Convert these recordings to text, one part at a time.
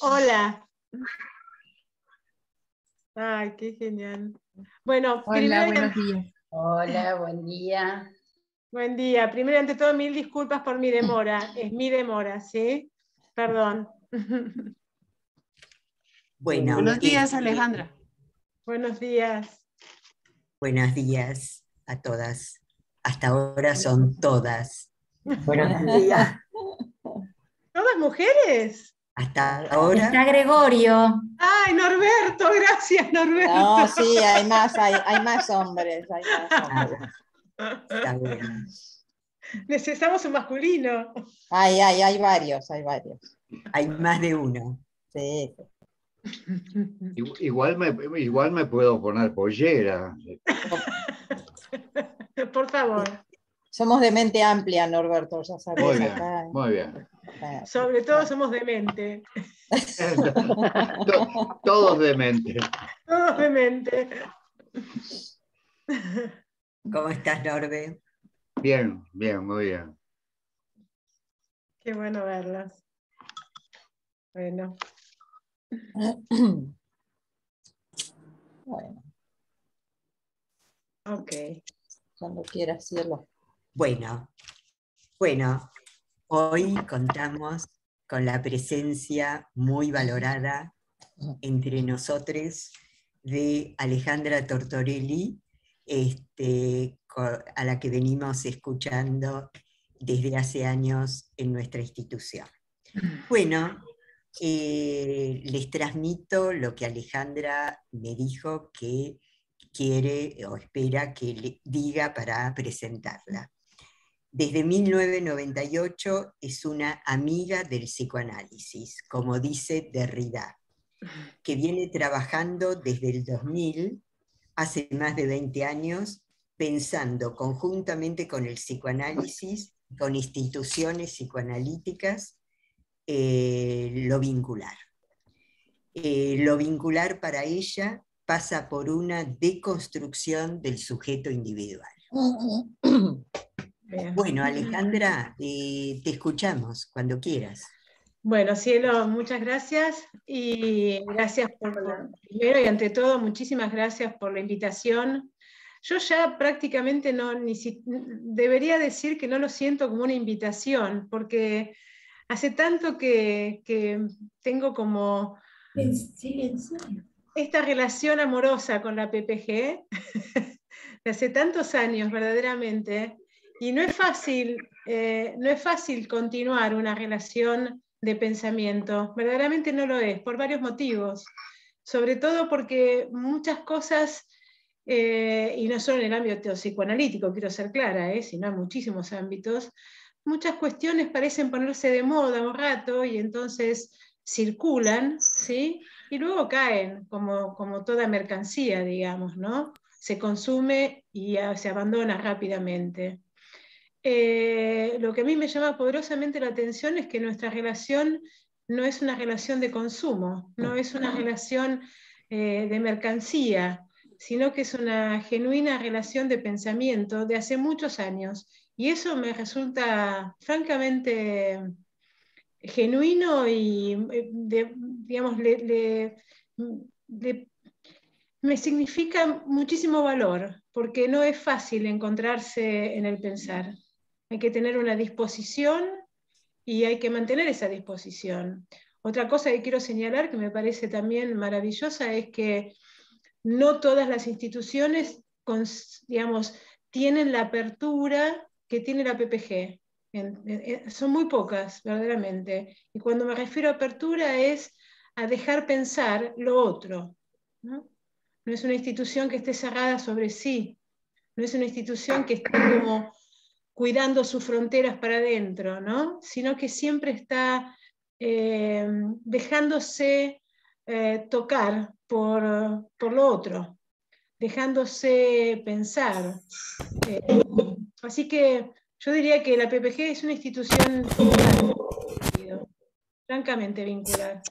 Hola. Ay, qué genial. Bueno, Hola, buenos días. Hola, buen día. buen día. Primero, ante todo, mil disculpas por mi demora. Es mi demora, ¿sí? Perdón. Bueno, Buenos días, Alejandra. Buenos días. Buenos días a todas. Hasta ahora son todas. Buenos días. ¿Todas mujeres? Hasta ahora. Está Gregorio. Ay, Norberto, gracias, Norberto. No, sí, hay más hombres, hay más hombres. Está bueno. Necesitamos un masculino. Hay varios. Hay más de uno. Sí. Igual me puedo poner pollera. Por favor. Somos de mente amplia, Norberto, ya sabes. Muy bien, acá. muy bien. Sobre todo somos demente. Todos demente. Todos demente. ¿Cómo estás, Norbe? Bien, bien, muy bien. Qué bueno verlas. Bueno. Bueno, Ok. cuando quieras, cielo. Bueno, hoy contamos con la presencia muy valorada entre nosotros de Alejandra Tortorelli, a la que venimos escuchando desde hace años en nuestra institución. Bueno, les transmito lo que Alejandra me dijo que quiere o espera que le diga para presentarla. Desde 1998 es una amiga del psicoanálisis, como dice Derrida, que viene trabajando desde el 2000, hace más de 20 años, pensando conjuntamente con el psicoanálisis, con instituciones psicoanalíticas, lo vincular. Lo vincular para ella pasa por una deconstrucción del sujeto individual. Bien. Bueno, Alejandra, te escuchamos cuando quieras. Bueno, cielo, muchas gracias y gracias primero y ante todo, muchísimas gracias por la invitación. Yo ya prácticamente debería decir que no lo siento como una invitación, porque hace tanto que tengo como esta relación amorosa con la PPG, de hace tantos años verdaderamente, y no es fácil continuar una relación de pensamiento, verdaderamente no lo es, por varios motivos, sobre todo porque muchas cosas, y no solo en el ámbito psicoanalítico, quiero ser clara, sino en muchísimos ámbitos, muchas cuestiones parecen ponerse de moda un rato y entonces circulan, ¿sí? Y luego caen como toda mercancía, digamos, ¿no? Se consume y se abandona rápidamente. Lo que a mí me llama poderosamente la atención es que nuestra relación no es una relación de consumo, no es una relación de mercancía, sino que es una genuina relación de pensamiento de hace muchos años. Y eso me resulta francamente genuino y, digamos, me significa muchísimo valor, porque no es fácil encontrarse en el pensar. Hay que tener una disposición y hay que mantener esa disposición. Otra cosa que quiero señalar, que me parece también maravillosa, es que no todas las instituciones, digamos, tienen la apertura que tiene la PPG. Son muy pocas, verdaderamente. Y cuando me refiero a apertura es a dejar pensar lo otro, ¿no? No es una institución que esté cerrada sobre sí, no es una institución que esté como cuidando sus fronteras para adentro, ¿no? Sino que siempre está dejándose tocar por lo otro, dejándose pensar. Así que yo diría que la PPG es una institución vincular, francamente vincular.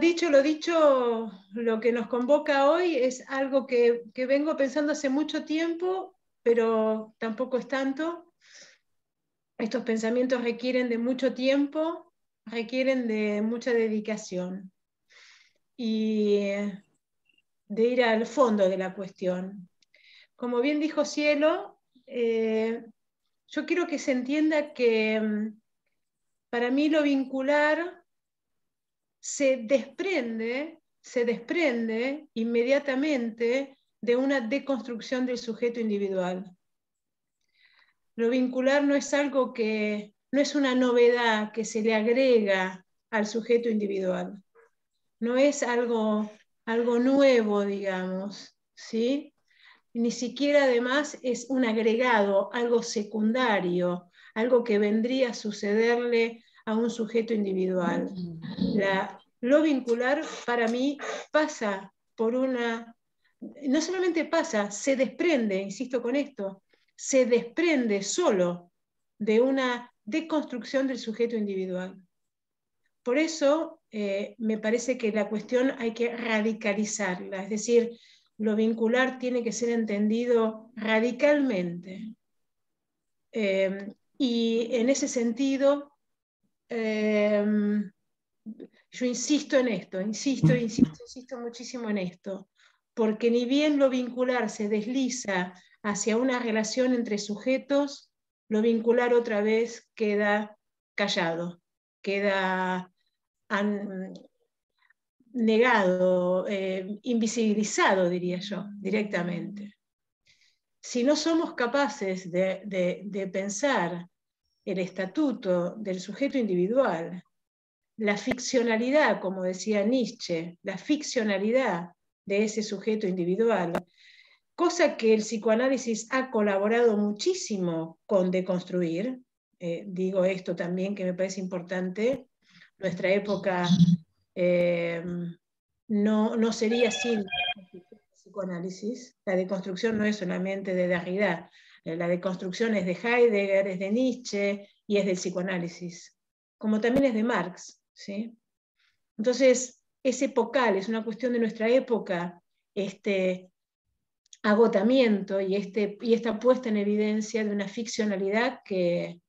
Dicho lo dicho, lo que nos convoca hoy es algo que vengo pensando hace mucho tiempo, pero tampoco es tanto. Estos pensamientos requieren de mucho tiempo, requieren de mucha dedicación y de ir al fondo de la cuestión. Como bien dijo Cielo, yo quiero que se entienda que para mí lo vincular se desprende inmediatamente de una deconstrucción del sujeto individual. Lo vincular no es algo que, no es una novedad que se le agrega al sujeto individual. No es algo nuevo, digamos, ¿sí? Ni siquiera además es un agregado, algo secundario, algo que vendría a sucederle a un sujeto individual. Lo vincular para mí pasa por una, no solamente pasa, se desprende, insisto con esto, se desprende solo de una deconstrucción del sujeto individual. Por eso me parece que la cuestión hay que radicalizarla, es decir, lo vincular tiene que ser entendido radicalmente. Y en ese sentido, yo insisto en esto, insisto muchísimo en esto, porque ni bien lo vincular se desliza hacia una relación entre sujetos, lo vincular otra vez queda callado, queda negado, invisibilizado, diría yo, directamente. Si no somos capaces de pensar el estatuto del sujeto individual, la ficcionalidad, como decía Nietzsche, la ficcionalidad de ese sujeto individual, cosa que el psicoanálisis ha colaborado muchísimo con deconstruir, digo esto también que me parece importante, nuestra época no sería sin psicoanálisis. La deconstrucción no es solamente de Derrida, la deconstrucción es de Heidegger, es de Nietzsche y es del psicoanálisis, como también es de Marx, ¿sí? Entonces, es epocal, es una cuestión de nuestra época, este agotamiento y esta puesta en evidencia de una ficcionalidad que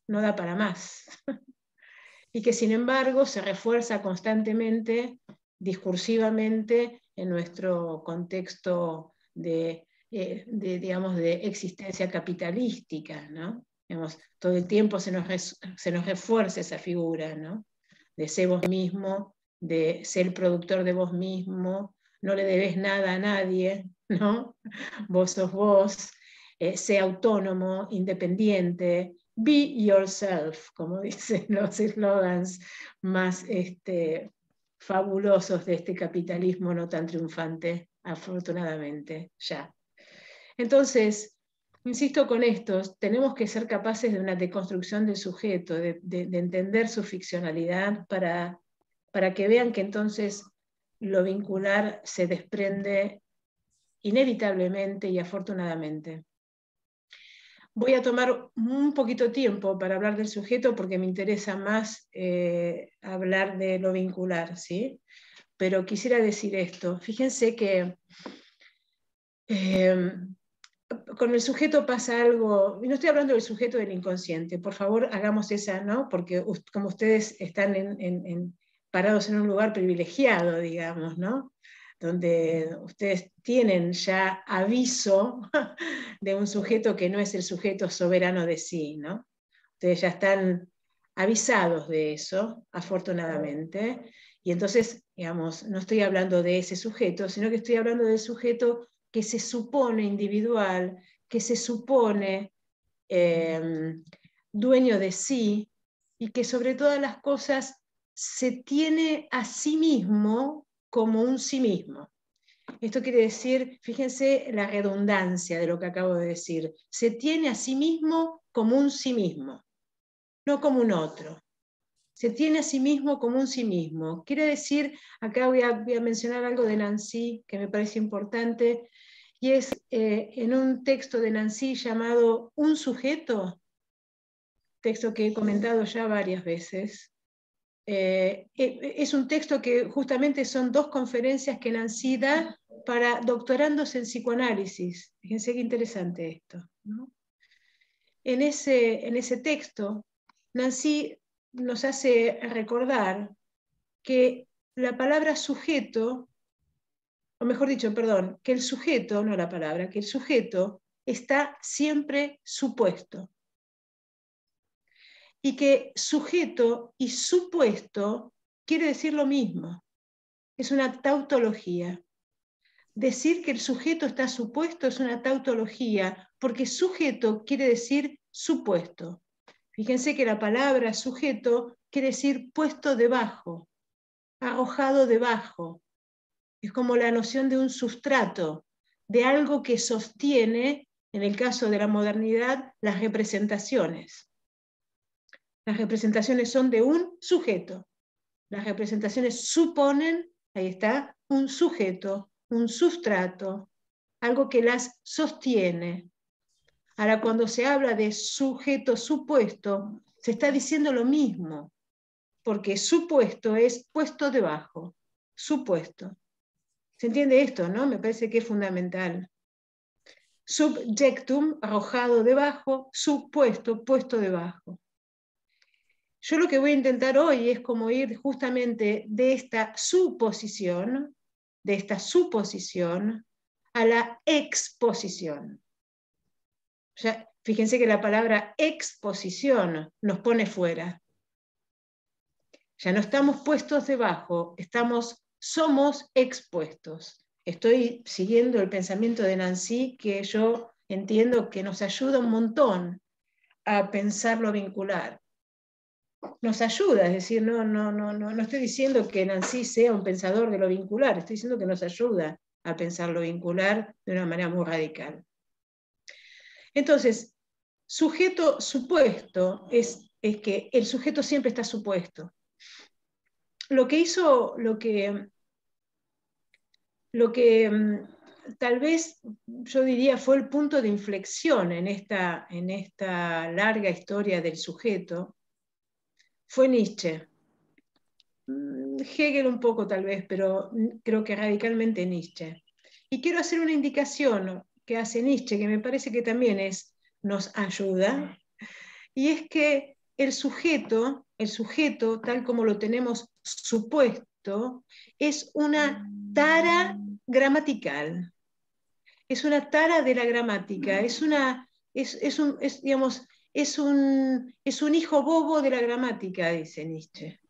no da para más. Y que sin embargo se refuerza constantemente, discursivamente, en nuestro contexto digamos, de existencia capitalística, ¿no? Digamos, todo el tiempo se nos refuerza esa figura, ¿no? De ser vos mismo, de ser productor de vos mismo, no le debes nada a nadie, ¿no? Vos sos vos, sé autónomo, independiente, be yourself, como dicen los eslogans más fabulosos de este capitalismo no tan triunfante, afortunadamente, ya. Entonces, insisto con esto, tenemos que ser capaces de una deconstrucción del sujeto, de entender su ficcionalidad para que vean que entonces lo vincular se desprende inevitablemente y afortunadamente. Voy a tomar un poquito tiempo para hablar del sujeto porque me interesa más hablar de lo vincular, ¿sí? Pero quisiera decir esto. Fíjense que con el sujeto pasa algo, y no estoy hablando del sujeto del inconsciente, por favor hagamos esa, ¿no? Porque como ustedes están parados en un lugar privilegiado, digamos, ¿no? Donde ustedes tienen ya aviso de un sujeto que no es el sujeto soberano de sí, ¿no? Ustedes ya están avisados de eso, afortunadamente, y entonces, digamos, no estoy hablando de ese sujeto, sino que estoy hablando del sujeto que se supone individual, que se supone dueño de sí, y que sobre todas las cosas se tiene a sí mismo como un sí mismo. Esto quiere decir, fíjense la redundancia de lo que acabo de decir, se tiene a sí mismo como un sí mismo, no como un otro. Se tiene a sí mismo como un sí mismo. Quiere decir, acá voy a mencionar algo de Nancy que me parece importante, y es en un texto de Nancy llamado Un sujeto, texto que he comentado ya varias veces. Es un texto que justamente son 2 conferencias que Nancy da para doctorandos en psicoanálisis. Fíjense qué interesante esto, ¿no? En ese texto, Nancy nos hace recordar que la palabra sujeto, o mejor dicho, perdón, que el sujeto, no la palabra, que el sujeto está siempre supuesto. Y que sujeto y supuesto quiere decir lo mismo. Es una tautología. Decir que el sujeto está supuesto es una tautología, porque sujeto quiere decir supuesto. Fíjense que la palabra sujeto quiere decir puesto debajo, arrojado debajo. Es como la noción de un sustrato, de algo que sostiene, en el caso de la modernidad, las representaciones. Las representaciones son de un sujeto. Las representaciones suponen, ahí está, un sujeto, un sustrato, algo que las sostiene. Ahora, cuando se habla de sujeto supuesto, se está diciendo lo mismo, porque supuesto es puesto debajo, supuesto. ¿Se entiende esto, no? Me parece que es fundamental. Subjectum, arrojado debajo, supuesto, puesto debajo. Yo lo que voy a intentar hoy es como ir justamente de esta suposición a la exposición. Ya, fíjense que la palabra exposición nos pone fuera. Ya no estamos puestos debajo, somos expuestos. Estoy siguiendo el pensamiento de Nancy, que yo entiendo que nos ayuda un montón a pensar lo vincular. Nos ayuda, es decir, no estoy diciendo que Nancy sea un pensador de lo vincular, estoy diciendo que nos ayuda a pensar lo vincular de una manera muy radical. Entonces, sujeto supuesto es que el sujeto siempre está supuesto. Lo que tal vez yo diría fue el punto de inflexión en esta larga historia del sujeto, fue Nietzsche. Hegel un poco tal vez, pero creo que radicalmente Nietzsche. Y quiero hacer una indicación que hace Nietzsche, que me parece que también nos ayuda, y es que el sujeto, tal como lo tenemos supuesto, es una tara gramatical. Es una tara de la gramática, es un hijo bobo de la gramática, dice Nietzsche.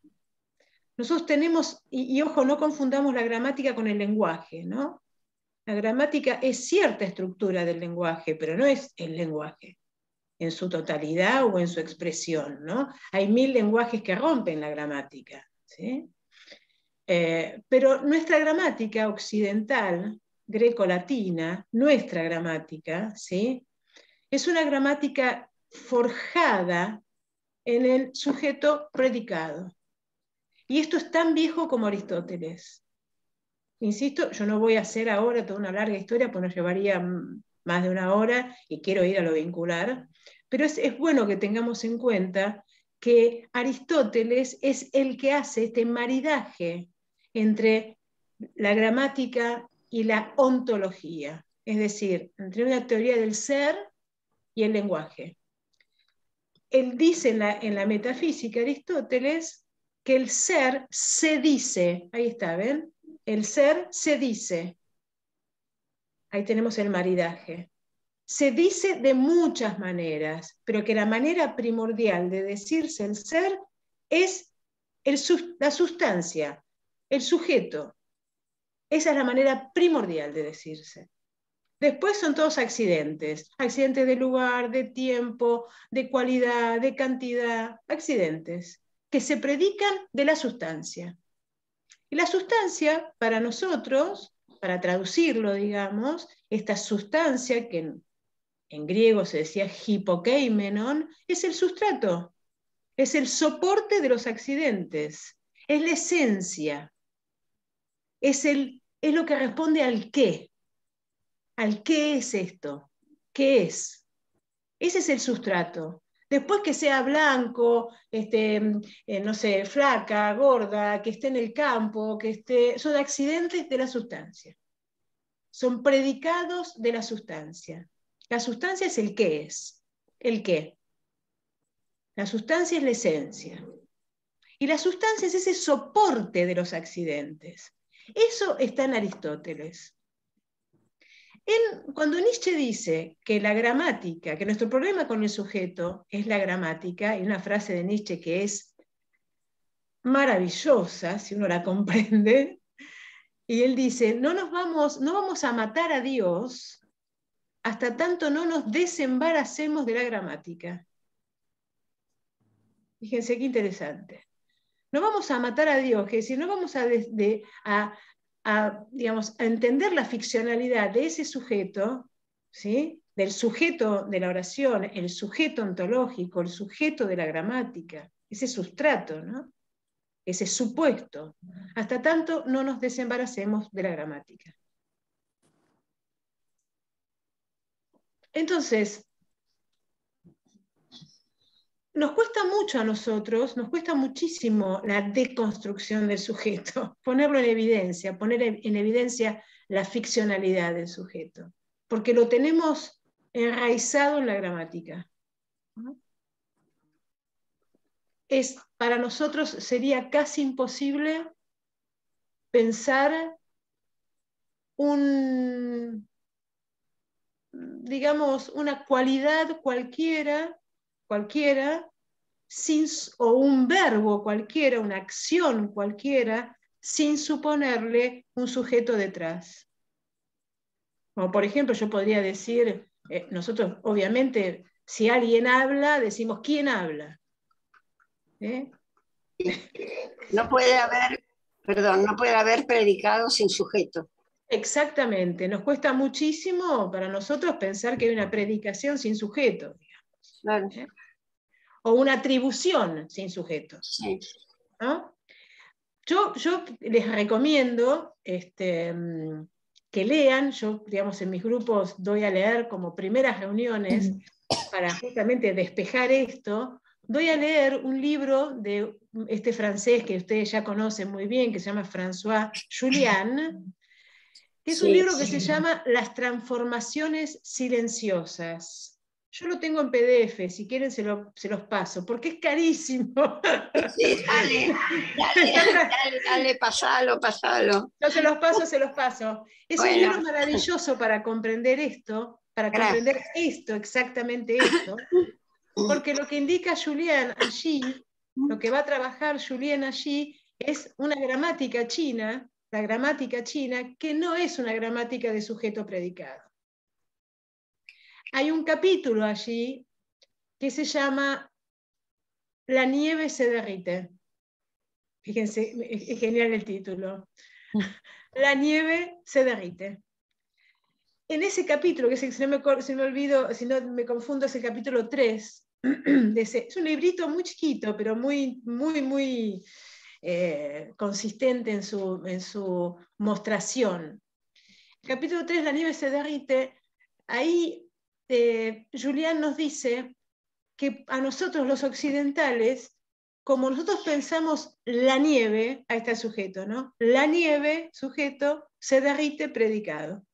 Nosotros tenemos, y ojo, no confundamos la gramática con el lenguaje, ¿no? La gramática es cierta estructura del lenguaje, pero no es el lenguaje en su totalidad o en su expresión, ¿no? Hay 1000 lenguajes que rompen la gramática, ¿sí? Pero nuestra gramática occidental, greco-latina, nuestra gramática, ¿sí? Es una gramática forjada en el sujeto predicado. Y esto es tan viejo como Aristóteles. Insisto, yo no voy a hacer ahora toda una larga historia, pues nos llevaría más de una hora y quiero ir a lo vincular, pero es bueno que tengamos en cuenta que Aristóteles es el que hace este maridaje entre la gramática y la ontología, es decir, entre una teoría del ser y el lenguaje. Él dice en la metafísica, Aristóteles, que el ser se dice, ahí está, ¿ven? El ser se dice. Ahí tenemos el maridaje. Se dice de muchas maneras, pero que la manera primordial de decirse el ser es la sustancia, el sujeto. Esa es la manera primordial de decirse. Después son todos accidentes de lugar, de tiempo, de cualidad, de cantidad, accidentes que se predican de la sustancia. Y la sustancia, para nosotros, para traducirlo, digamos, esta sustancia que en griego se decía hipokeimenon, es el sustrato, es el soporte de los accidentes, es la esencia, es lo que responde al qué. ¿Al qué es esto? ¿Qué es? Ese es el sustrato. Después que sea blanco, no sé, flaca, gorda, que esté en el campo, son accidentes de la sustancia. Son predicados de la sustancia. La sustancia es el qué es. ¿El qué? La sustancia es la esencia. Y la sustancia es ese soporte de los accidentes. Eso está en Aristóteles. Cuando Nietzsche dice que la gramática, que nuestro problema con el sujeto es la gramática, hay una frase de Nietzsche que es maravillosa, si uno la comprende, y él dice, no vamos a matar a Dios hasta tanto no nos desembaracemos de la gramática. Fíjense qué interesante. No vamos a matar a Dios, es decir, no vamos digamos, a entender la ficcionalidad de ese sujeto, ¿sí? Del sujeto de la oración, el sujeto ontológico, el sujeto de la gramática, ese sustrato, ¿no? Ese supuesto, hasta tanto no nos desembaracemos de la gramática. Entonces, nos cuesta mucho a nosotros, nos cuesta muchísimo la deconstrucción del sujeto, ponerlo en evidencia, poner en evidencia la ficcionalidad del sujeto, porque lo tenemos enraizado en la gramática. Para nosotros sería casi imposible pensar digamos, una cualidad cualquiera, o un verbo cualquiera, una acción cualquiera, sin suponerle un sujeto detrás. Como por ejemplo, yo podría decir, nosotros obviamente, si alguien habla, decimos ¿quién habla? No puede haber predicado sin sujeto. Exactamente, nos cuesta muchísimo para nosotros pensar que hay una predicación sin sujeto, digamos, Claro. O una atribución sin sujeto. Sí. ¿No? Yo les recomiendo que lean, yo digamos en mis grupos doy a leer como primeras reuniones para justamente despejar esto, doy a leer un libro de este francés que ustedes ya conocen muy bien, que se llama François Julian, que es un libro que se llama Las transformaciones silenciosas. Yo lo tengo en PDF, si quieren se los paso, porque es carísimo. Sí, dale, pasalo. No, se los paso. Es un libro maravilloso para comprender esto, exactamente esto, porque lo que indica Julian allí, lo que va a trabajar Julian allí, es una gramática china, la gramática china, que no es una gramática de sujeto predicado. Hay un capítulo allí que se llama La nieve se derrite. Fíjense, es genial el título. La nieve se derrite. En ese capítulo, que si no me confundo, es el capítulo 3, es un librito muy chiquito, pero muy consistente en su mostración. Capítulo 3, La nieve se derrite. Ahí Julian nos dice que a nosotros los occidentales, como nosotros pensamos la nieve, ahí está el sujeto, ¿no? La nieve, sujeto, se derrite, predicado,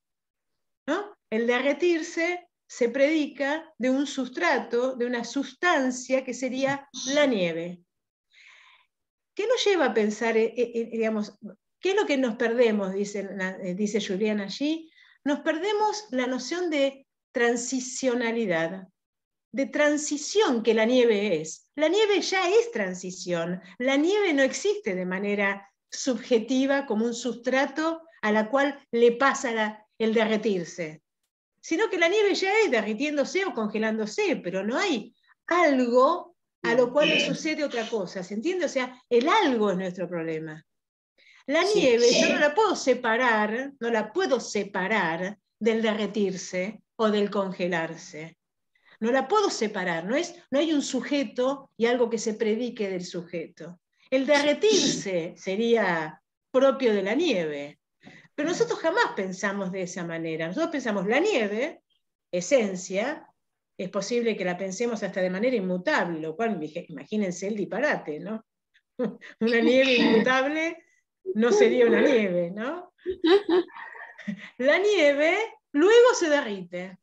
¿no? El derretirse se predica de un sustrato, de una sustancia que sería la nieve. ¿Qué nos lleva a pensar, digamos, qué es lo que nos perdemos, dice Julian allí? Nos perdemos la noción de transicionalidad, de transición que la nieve es. La nieve ya es transición. La nieve no existe de manera subjetiva como un sustrato a la cual le pasa el derretirse, sino que la nieve ya es derritiéndose o congelándose, pero no hay algo a lo cual le sucede otra cosa, ¿se entiende? O sea, el algo es nuestro problema. La nieve yo no la puedo separar del derretirse o del congelarse. No la puedo separar, no hay un sujeto y algo que se predique del sujeto. El derretirse sería propio de la nieve, pero nosotros jamás pensamos de esa manera. Nosotros pensamos la nieve, esencia, es posible que la pensemos hasta de manera inmutable, lo cual imagínense el disparate, ¿no? Una nieve inmutable no sería una nieve, ¿no? La nieve luego se derrite.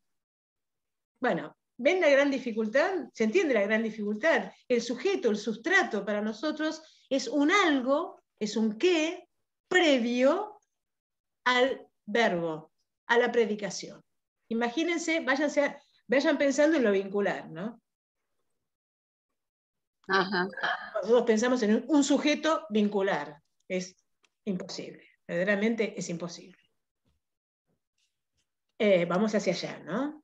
Bueno, ¿ven la gran dificultad? ¿Se entiende la gran dificultad? El sujeto, el sustrato para nosotros es un algo, es un qué previo al verbo, a la predicación. Imagínense, vayan pensando en lo vincular, ¿no? Ajá. Nosotros pensamos en un sujeto vincular. Es imposible, verdaderamente es imposible. Vamos hacia allá, ¿no?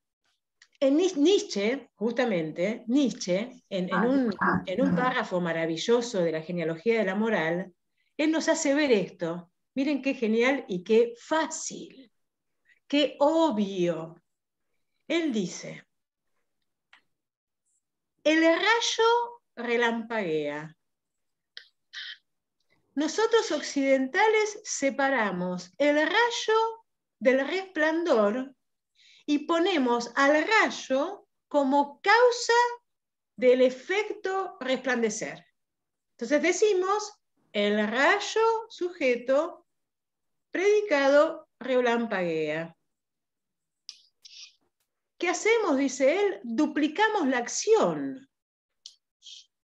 En Nietzsche, justamente, Nietzsche, en un párrafo maravilloso de la genealogía de la moral, él nos hace ver esto. Miren qué genial y qué fácil, qué obvio. Él dice, el rayo relampaguea. Nosotros occidentales separamos el rayo del resplandor y ponemos al rayo como causa del efecto resplandecer. Entonces decimos, el rayo sujeto predicado relampaguea. ¿Qué hacemos? Dice él, duplicamos la acción.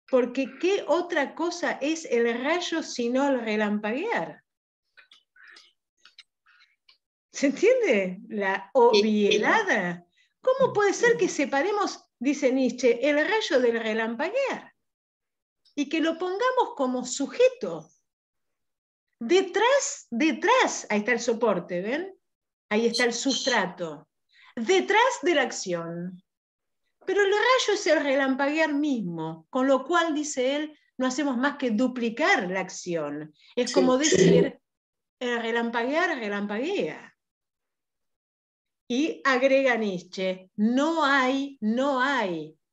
Porque ¿qué otra cosa es el rayo sino el relampaguear? ¿Se entiende la obviedad? ¿Cómo puede ser que separemos, dice Nietzsche, el rayo del relampaguear? Y que lo pongamos como sujeto. Detrás, ahí está el soporte, ¿ven? Ahí está el sustrato. Detrás de la acción. Pero el rayo es el relampaguear mismo, con lo cual, dice él, no hacemos más que duplicar la acción. Es como decir, el relampaguear relampaguea. Y agrega Nietzsche, no hay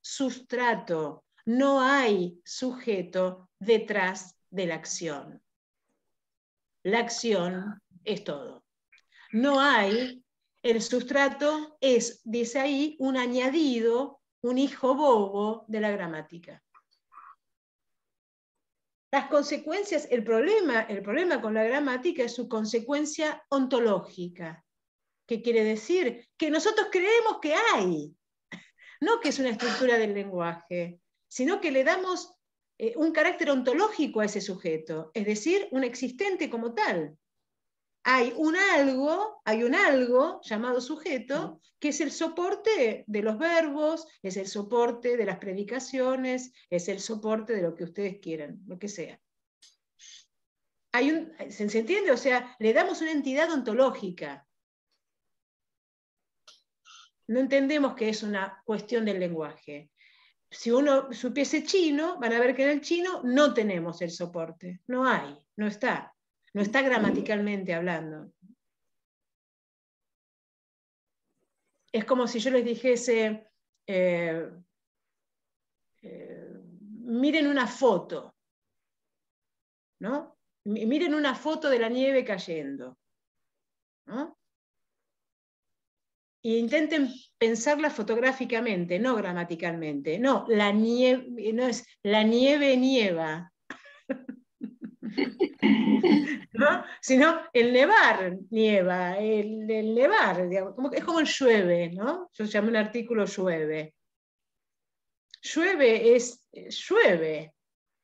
sustrato, no hay sujeto detrás de la acción. La acción es todo. No hay, el sustrato es, dice ahí, un añadido, un hijo bobo de la gramática. Las consecuencias, el problema con la gramática es su consecuencia ontológica. ¿Qué quiere decir? Que nosotros creemos que hay, no que es una estructura del lenguaje, sino que le damos un carácter ontológico a ese sujeto, es decir, un existente como tal. Hay un algo llamado sujeto, que es el soporte de los verbos, es el soporte de las predicaciones, es el soporte de lo que ustedes quieran, lo que sea. ¿Se entiende? O sea, le damos una entidad ontológica. No entendemos que es una cuestión del lenguaje. Si uno supiese chino, van a ver que en el chino no tenemos el soporte. No hay, no está gramaticalmente hablando. Es como si yo les dijese, miren una foto, ¿no? Miren una foto de la nieve cayendo, ¿no? E intenten pensarla fotográficamente, no gramaticalmente. No, la nieve, no es la nieve nieva, ¿no? Sino el nevar nieva, el nevar, digamos, es como el llueve, ¿no? Yo llamé un artículo llueve. Llueve es llueve.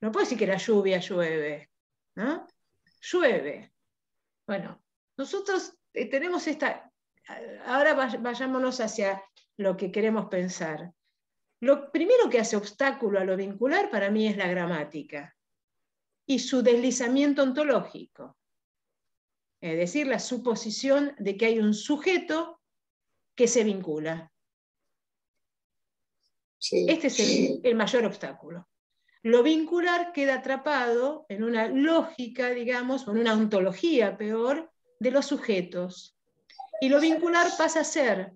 No puedo decir que la lluvia llueve, ¿no? Llueve. Bueno, nosotros tenemos esta... Ahora vayámonos hacia lo que queremos pensar. Lo primero que hace obstáculo a lo vincular para mí es la gramática y su deslizamiento ontológico. Es decir, la suposición de que hay un sujeto que se vincula. Sí. Este es el mayor obstáculo. Lo vincular queda atrapado en una lógica, digamos, o en una ontología peor, de los sujetos. Y lo vincular pasa a ser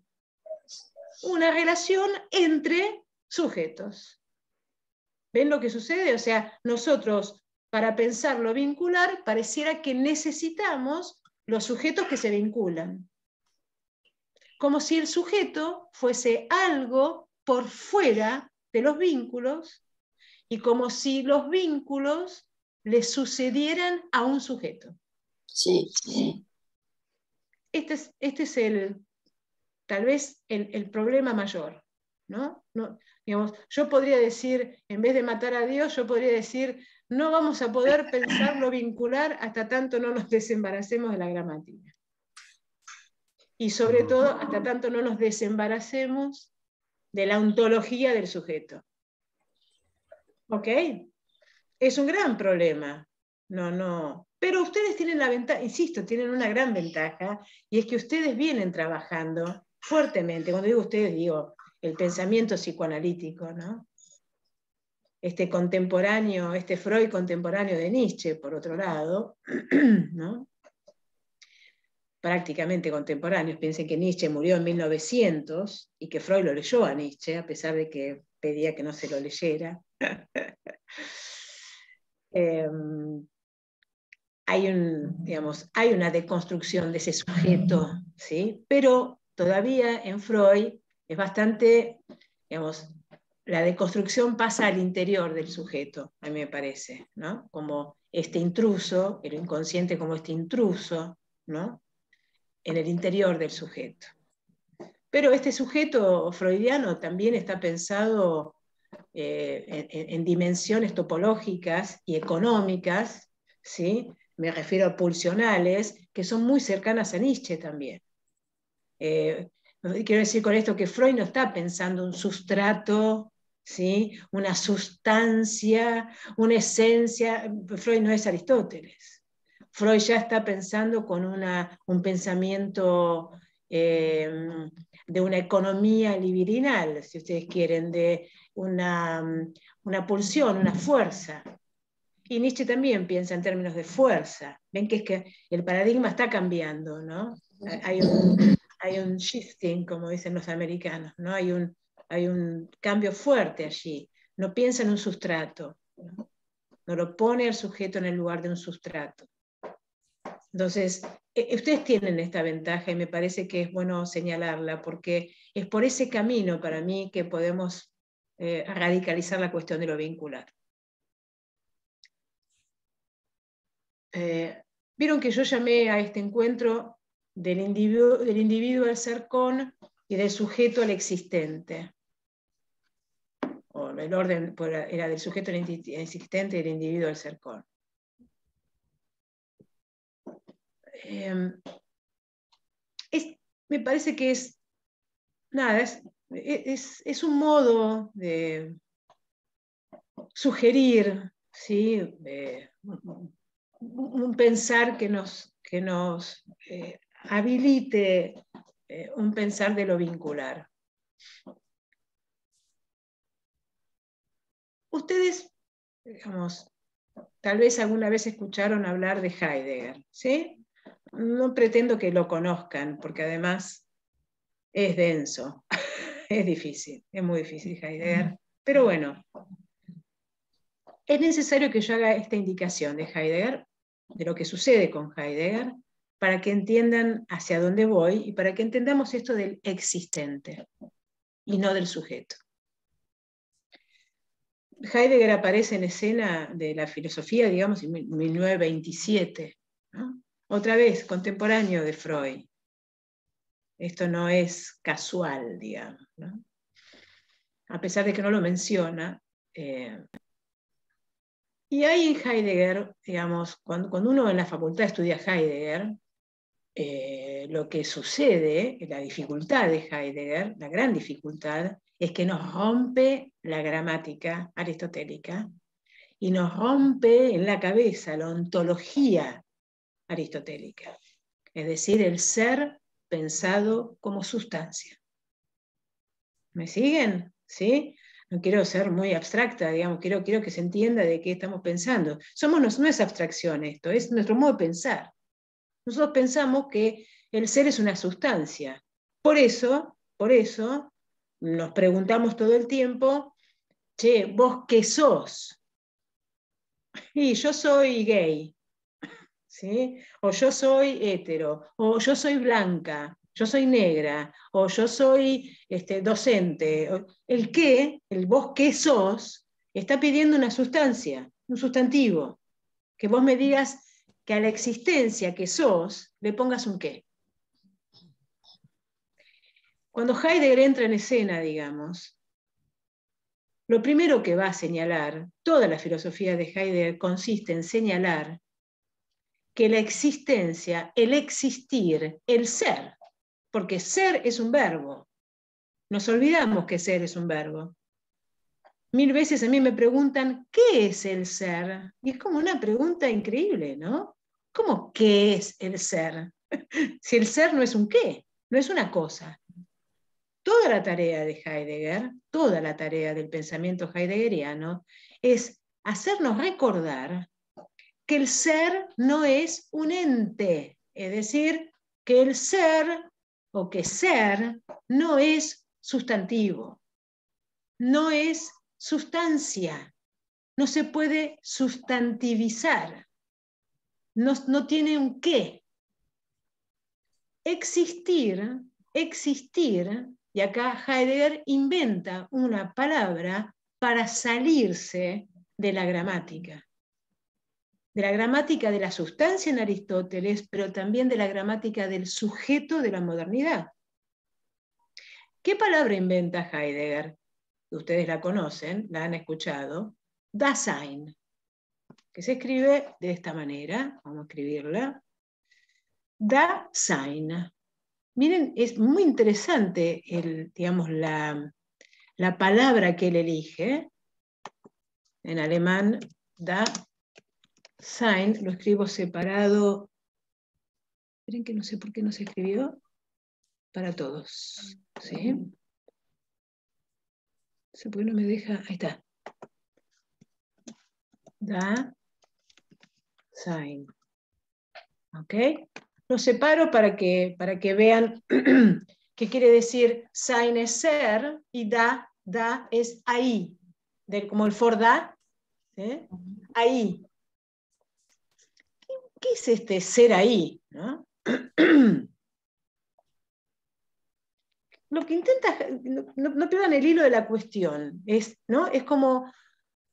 una relación entre sujetos. ¿Ven lo que sucede? O sea, nosotros, para pensar lo vincular, pareciera que necesitamos los sujetos que se vinculan. Como si el sujeto fuese algo por fuera de los vínculos y como si los vínculos le sucedieran a un sujeto. Sí, sí. Este es tal vez el problema mayor, ¿no? Digamos, yo podría decir, en vez de matar a Dios, yo podría decir, no vamos a poder pensar lo vincular hasta tanto no nos desembaracemos de la gramática. Y sobre todo, hasta tanto no nos desembaracemos de la ontología del sujeto. ¿Ok? Es un gran problema. No. Pero ustedes tienen la ventaja, insisto, tienen una gran ventaja, y es que ustedes vienen trabajando fuertemente. Cuando digo ustedes, digo el pensamiento psicoanalítico, ¿no? Este contemporáneo, este Freud contemporáneo de Nietzsche, por otro lado, ¿no? Prácticamente contemporáneos. Piensen que Nietzsche murió en 1900 y que Freud lo leyó a Nietzsche, a pesar de que pedía que no se lo leyera. Hay una deconstrucción de ese sujeto, ¿sí? Pero todavía en Freud es bastante, la deconstrucción pasa al interior del sujeto, a mí me parece, ¿no? Como este intruso, el inconsciente como este intruso, ¿no? En el interior del sujeto. Pero este sujeto freudiano también está pensado en dimensiones topológicas y económicas, ¿sí? Me refiero a pulsionales, que son muy cercanas a Nietzsche también. Quiero decir con esto que Freud no está pensando un sustrato, ¿sí? Una sustancia, una esencia. Freud no es Aristóteles. Freud ya está pensando con un pensamiento de una economía libidinal, si ustedes quieren, de una pulsión, una fuerza. Y Nietzsche también piensa en términos de fuerza. Ven que es que el paradigma está cambiando, ¿no? Hay un shifting, como dicen los americanos, ¿no? Hay un cambio fuerte allí. No piensa en un sustrato, ¿no? No lo pone al sujeto en el lugar de un sustrato. Entonces, ustedes tienen esta ventaja y me parece que es bueno señalarla, porque es por ese camino para mí que podemos radicalizar la cuestión de lo vincular. Vieron que yo llamé a este encuentro del individuo al ser con y del sujeto al existente. O el orden era del sujeto al existente y del individuo al ser con. Me parece que es un modo de sugerir, ¿sí? Un pensar que nos habilite un pensar de lo vincular. Ustedes, tal vez alguna vez escucharon hablar de Heidegger, ¿sí? No pretendo que lo conozcan, porque además es denso, es difícil, es muy difícil Heidegger, pero bueno, es necesario que yo haga esta indicación de Heidegger, de lo que sucede con Heidegger, para que entiendan hacia dónde voy y para que entendamos esto del existente y no del sujeto. Heidegger aparece en escena de la filosofía, digamos, en 1927, ¿no? Otra vez, contemporáneo de Freud. Esto no es casual, digamos, ¿no? A pesar de que no lo menciona. Y ahí en Heidegger, digamos, cuando uno en la facultad estudia Heidegger, lo que sucede, la dificultad de Heidegger, la gran dificultad, es que nos rompe la gramática aristotélica y nos rompe en la cabeza la ontología aristotélica, es decir, el ser pensado como sustancia. ¿Me siguen? ¿Sí? No quiero ser muy abstracta, digamos, quiero que se entienda de qué estamos pensando. No es abstracción esto, es nuestro modo de pensar. Nosotros pensamos que el ser es una sustancia. Por eso nos preguntamos todo el tiempo, che, ¿vos qué sos? Y yo soy gay, ¿sí? O yo soy hétero, o yo soy blanca, yo soy negra, o yo soy docente. El qué, el vos qué sos, está pidiendo una sustancia, un sustantivo. Que vos me digas que a la existencia que sos le pongas un qué. Cuando Heidegger entra en escena, digamos, lo primero que va a señalar, toda la filosofía de Heidegger consiste en señalar que la existencia, el existir, el ser, porque ser es un verbo. Nos olvidamos que ser es un verbo. 1000 veces a mí me preguntan, ¿qué es el ser? Y es como una pregunta increíble, ¿no? ¿Cómo qué es el ser? Si el ser no es un qué, no es una cosa. Toda la tarea de Heidegger, toda la tarea del pensamiento heideggeriano, es hacernos recordar que el ser no es un ente, es decir, que el ser o que ser no es sustantivo, no es sustancia, no se puede sustantivizar, no tiene un qué. Existir, y acá Heidegger inventa una palabra para salirse de la gramática de la sustancia en Aristóteles, pero también de la gramática del sujeto de la modernidad. ¿Qué palabra inventa Heidegger? Ustedes la conocen, la han escuchado, Dasein, que se escribe de esta manera, vamos a escribirla, Dasein. Miren, es muy interesante la palabra que él elige. En alemán, Dasein, lo escribo separado. Esperen que no sé por qué no se escribió para todos. ¿Sí? No sé por qué no me deja. Ahí está. Dasein. ¿Ok? Lo separo para que vean qué quiere decir sein es ser y da es ahí, como el for da, ¿eh? Ahí. ¿Qué es este ser ahí? ¿No? Lo que intenta, no pierdan el hilo de la cuestión, ¿no? Es como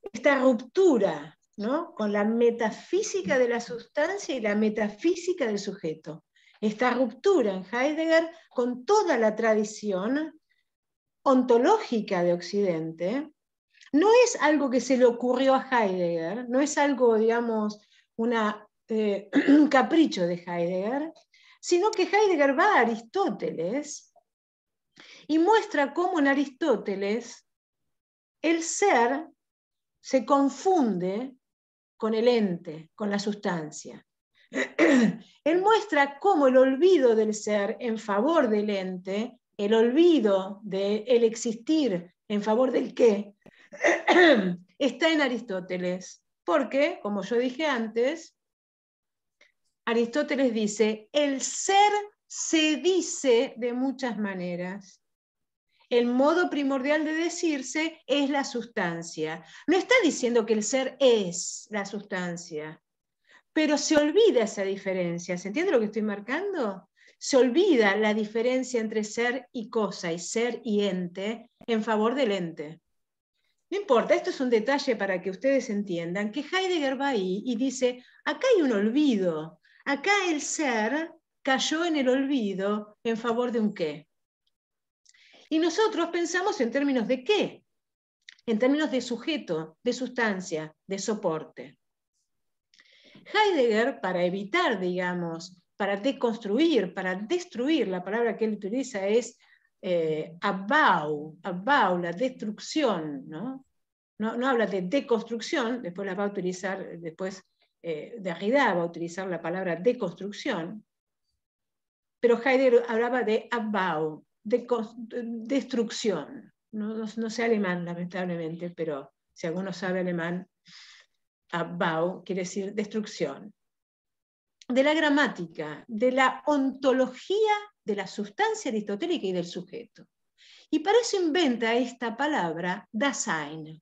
esta ruptura, ¿no? Con la metafísica de la sustancia y la metafísica del sujeto. Esta ruptura en Heidegger con toda la tradición ontológica de Occidente, no es algo que se le ocurrió a Heidegger, no es algo, digamos, un capricho de Heidegger, sino que Heidegger va a Aristóteles y muestra cómo en Aristóteles el ser se confunde con el ente, con la sustancia. Él muestra cómo el olvido del ser en favor del ente, el olvido del existir en favor del qué, está en Aristóteles. Porque, como yo dije antes, Aristóteles dice, el ser se dice de muchas maneras. El modo primordial de decirse es la sustancia. No está diciendo que el ser es la sustancia, pero se olvida esa diferencia. ¿Se entiende lo que estoy marcando? Se olvida la diferencia entre ser y cosa y ser y ente en favor del ente. No importa, esto es un detalle para que ustedes entiendan que Heidegger va ahí y dice, acá hay un olvido, acá el ser cayó en el olvido en favor de un qué. Y nosotros pensamos en términos de qué, en términos de sujeto, de sustancia, de soporte. Heidegger, para evitar, digamos, para deconstruir, para destruir, la palabra que él utiliza es Abbau, la destrucción, ¿no? No habla de deconstrucción, después la va a utilizar, Derrida va a utilizar la palabra deconstrucción, pero Heidegger hablaba de Abbau, destrucción. No sé alemán, lamentablemente, pero si alguno sabe alemán, Abbau quiere decir destrucción. De la gramática, de la ontología de la sustancia aristotélica y del sujeto. Y para eso inventa esta palabra, Dasein.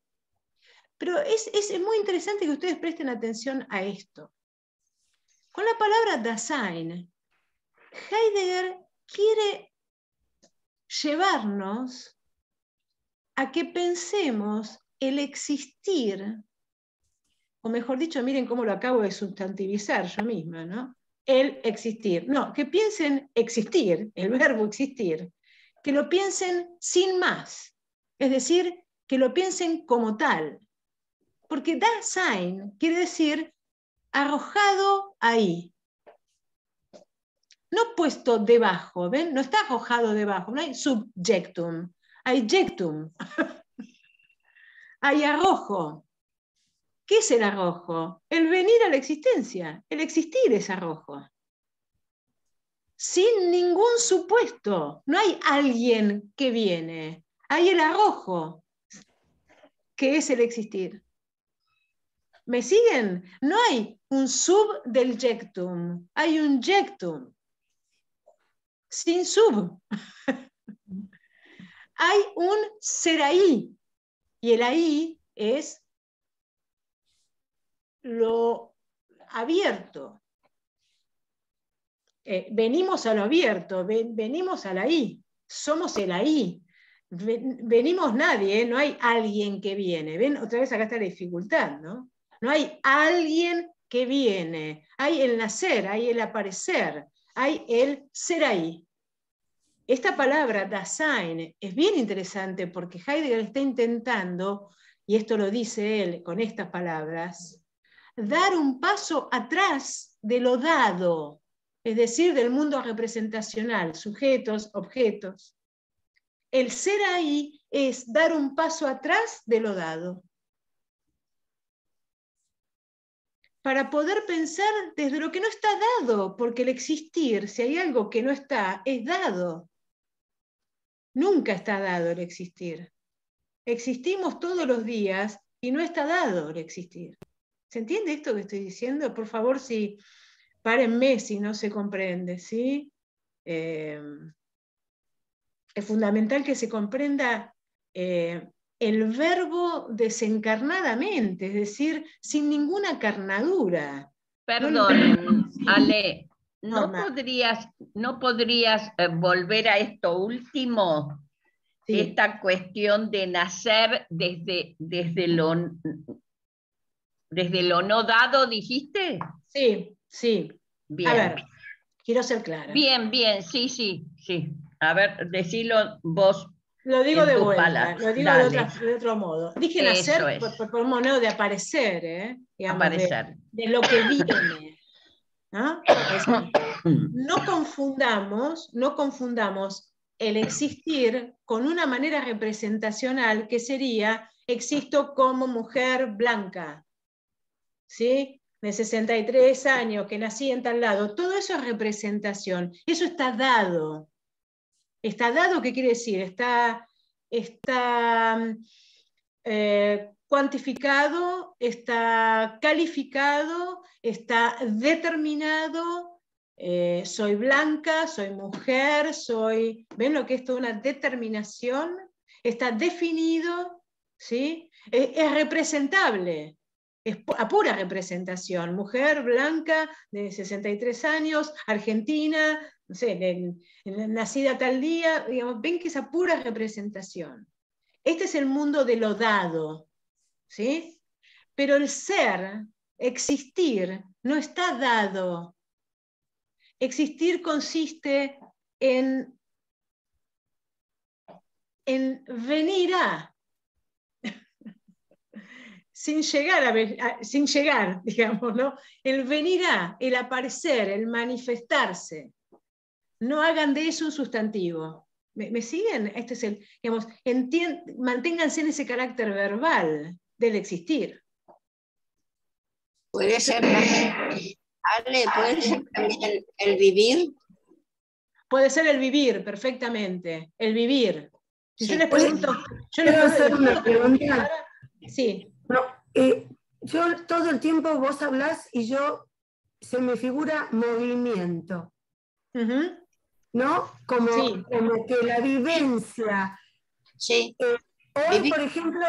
Pero es muy interesante que ustedes presten atención a esto. Con la palabra Dasein, Heidegger quiere llevarnos a que pensemos el existir, o mejor dicho, miren cómo lo acabo de sustantivizar yo misma, ¿no? El existir. No, que piensen existir, el verbo existir, que lo piensen sin más. Es decir, que lo piensen como tal. Porque Dasein quiere decir arrojado ahí. No puesto debajo, ¿ven? No está arrojado debajo, no hay subjectum, hay jectum. Hay arrojo. ¿Qué es el arrojo? El venir a la existencia, el existir es arrojo. Sin ningún supuesto, no hay alguien que viene, hay el arrojo, que es el existir. ¿Me siguen? No hay un sub del jectum, hay un jectum. Sin sub. Hay un ser ahí. Y el ahí es lo abierto. Venimos a lo abierto, venimos al ahí. Somos el ahí. Venimos nadie, no hay alguien que viene. ¿Ven? Otra vez acá está la dificultad, ¿no? No hay alguien que viene. Hay el nacer, hay el aparecer, hay el ser ahí. Esta palabra, Dasein, es bien interesante porque Heidegger está intentando, y esto lo dice él con estas palabras, dar un paso atrás de lo dado, es decir, del mundo representacional, sujetos, objetos. El ser ahí es dar un paso atrás de lo dado. Para poder pensar desde lo que no está dado, porque el existir, si hay algo que no está, es dado. Nunca está dado el existir. Existimos todos los días y no está dado el existir. ¿Se entiende esto que estoy diciendo? Por favor, si párenme si no se comprende, ¿sí? Es fundamental que se comprenda el verbo desencarnadamente, es decir, sin ninguna carnadura. Perdón, Ale, Norma. ¿no podrías volver a esto último? Sí. Esta cuestión de nacer desde lo no dado, ¿dijiste? Sí, sí. Bien. A ver, quiero ser clara. Bien, sí. A ver, decilo vos. Lo digo en de tus vuelta, palabras. lo digo de otro modo. Dije Eso nacer es. por un modo de aparecer, digamos, Aparecer. de lo que viene. ¿No? Es decir, no confundamos el existir con una manera representacional que sería existo como mujer blanca, ¿sí? De 63 años, que nací en tal lado. Todo eso es representación. Eso está dado. Está dado, ¿qué quiere decir? Está cuantificado, está calificado, está determinado. Soy blanca, soy mujer, ¿ven lo que es toda una determinación? Está definido, ¿sí? Es representable. Es a pura representación. Mujer blanca de 63 años, argentina, no sé, nacida tal día, digamos, ven que es a pura representación. Este es el mundo de lo dado, ¿sí? Pero el ser, existir, no está dado. Existir consiste en venir a. Sin llegar, digamos, ¿no? El venir a, el aparecer, el manifestarse. No hagan de eso un sustantivo. ¿Me siguen? Este es el, digamos, manténganse en ese carácter verbal del existir. Puede ser también, Ale, puede ser también el vivir. Puede ser el vivir, perfectamente. El vivir. Si yo les pregunto, ¿Puedo hacer una pregunta? Sí. No, yo todo el tiempo vos hablás y se me figura movimiento, ¿no? Como que la vivencia. Sí. Hoy, por ejemplo,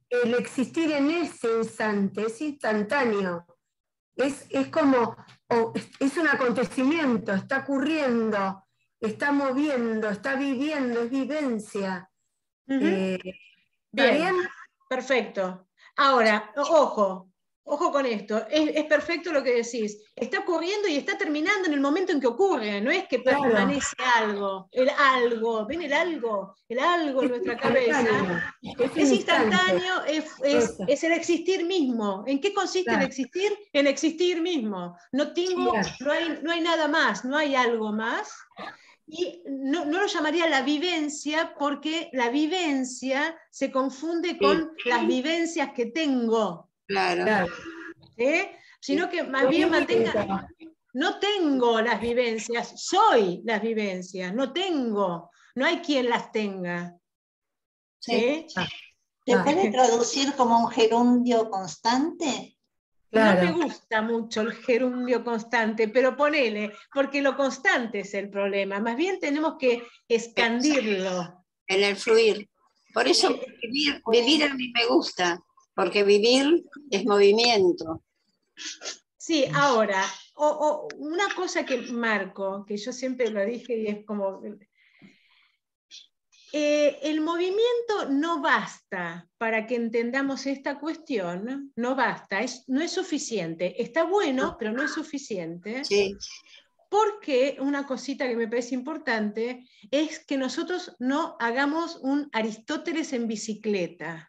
el existir en ese instante es instantáneo. Es como, es un acontecimiento, está ocurriendo, está moviendo, está viviendo, es vivencia. Bien, perfecto. Ahora, ojo, Ojo con esto, es perfecto lo que decís. Está ocurriendo y está terminando en el momento en que ocurre, no es que permanece algo, ¿ven el algo en nuestra cabeza? Es instantáneo, es el existir mismo. ¿En qué consiste el existir? En existir mismo. No hay nada más, no hay algo más. Y no lo llamaría la vivencia, porque la vivencia se confunde con las vivencias que tengo. Claro. Sino que más bien mantenga, no tengo las vivencias, soy las vivencias, no hay quien las tenga. ¿Se puede traducir como un gerundio constante? Claro. No me gusta mucho el gerundio constante, pero ponele, porque lo constante es el problema, más bien tenemos que expandirlo. En el fluir. Por eso vivir a mí me gusta, porque vivir es movimiento. Sí, ahora, una cosa que marco, que yo siempre lo dije y es como... el movimiento no basta para que entendamos esta cuestión, no basta, no es suficiente. Está bueno, pero no es suficiente. Sí. Porque una cosita que me parece importante es que nosotros no hagamos un Aristóteles en bicicleta.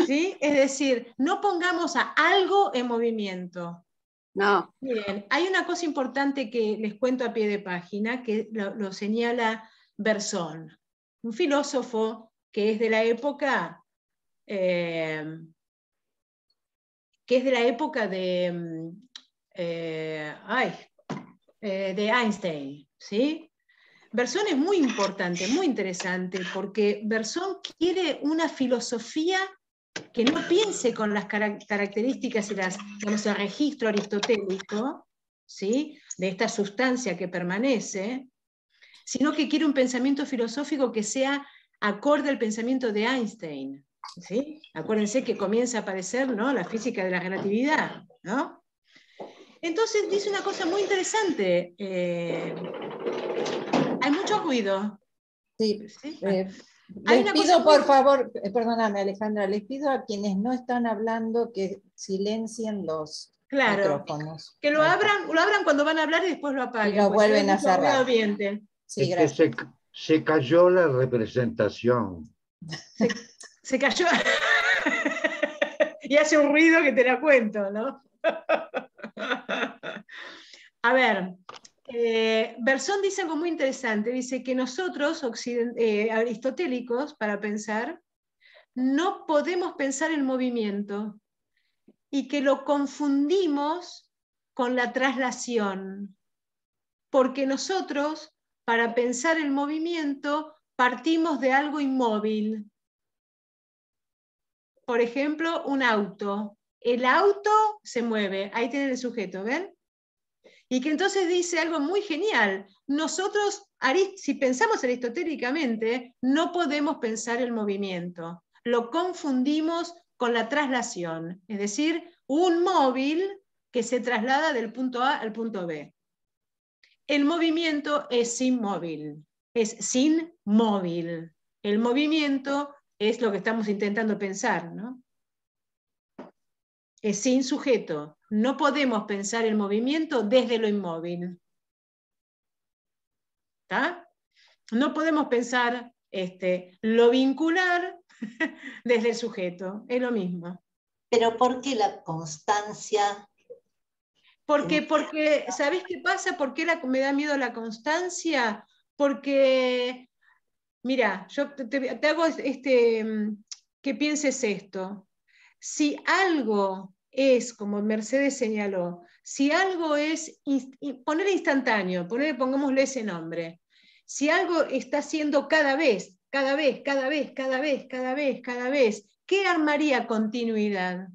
¿Sí? Es decir, no pongamos a algo en movimiento. No. Miren, hay una cosa importante que les cuento a pie de página, que lo señala Berzón, un filósofo que es de la época de Einstein, ¿sí? Berzón es muy importante, muy interesante, porque Berzón quiere una filosofía que no piense con las características y el registro aristotélico, ¿sí?, de esta sustancia que permanece, sino que quiere un pensamiento filosófico que sea acorde al pensamiento de Einstein. ¿Sí? Acuérdense que comienza a aparecer, ¿no?, la física de la relatividad, ¿no? Entonces dice una cosa muy interesante. Hay mucho ruido. Sí. ¿Sí? Les pido, por favor, perdóname Alejandra, les pido a quienes no están hablando que silencien los micrófonos. Que lo abran cuando van a hablar y después lo apaguen. Y lo vuelven a cerrar. Sí, gracias. Se cayó la representación. Se cayó. Y hace un ruido que te la cuento, ¿no? A ver, Berzón dice algo muy interesante. Dice que nosotros, aristotélicos, para pensar, no podemos pensar el movimiento y que lo confundimos con la traslación. Porque nosotros, para pensar el movimiento, partimos de algo inmóvil. Por ejemplo, un auto. El auto se mueve, ahí tienen el sujeto, ¿ven? Y que entonces dice algo muy genial. Nosotros, si pensamos aristotélicamente, no podemos pensar el movimiento. Lo confundimos con la traslación, es decir, un móvil que se traslada del punto A al punto B. El movimiento es sin móvil, es sin móvil. El movimiento es lo que estamos intentando pensar, ¿no? Es sin sujeto. No podemos pensar el movimiento desde lo inmóvil. ¿Está? No podemos pensar lo vincular desde el sujeto. Es lo mismo. ¿Pero por qué la constancia? Porque ¿sabés qué pasa? ¿Por qué me da miedo la constancia? Porque, mira, yo te hago que pienses esto. Si algo es, como Mercedes señaló, si algo es, poner instantáneo, pongámosle ese nombre, si algo está haciendo cada vez, ¿qué armaría continuidad?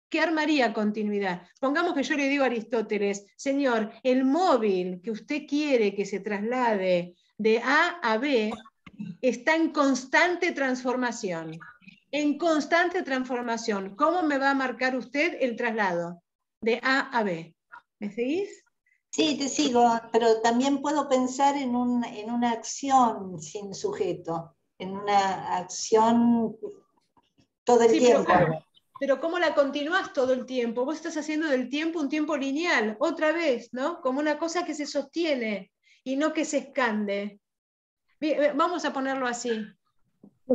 ¿Qué armaría continuidad? Pongamos que yo le digo a Aristóteles, señor, el móvil que usted quiere que se traslade de A a B está en constante transformación. En constante transformación. ¿Cómo me va a marcar usted el traslado de A a B? ¿Me seguís? Sí, te sigo, pero también puedo pensar en una acción sin sujeto, en una acción todo el tiempo. pero ¿cómo la continúas todo el tiempo? Vos estás haciendo del tiempo un tiempo lineal, otra vez, ¿no? Como una cosa que se sostiene y no que se expande. Bien, vamos a ponerlo así.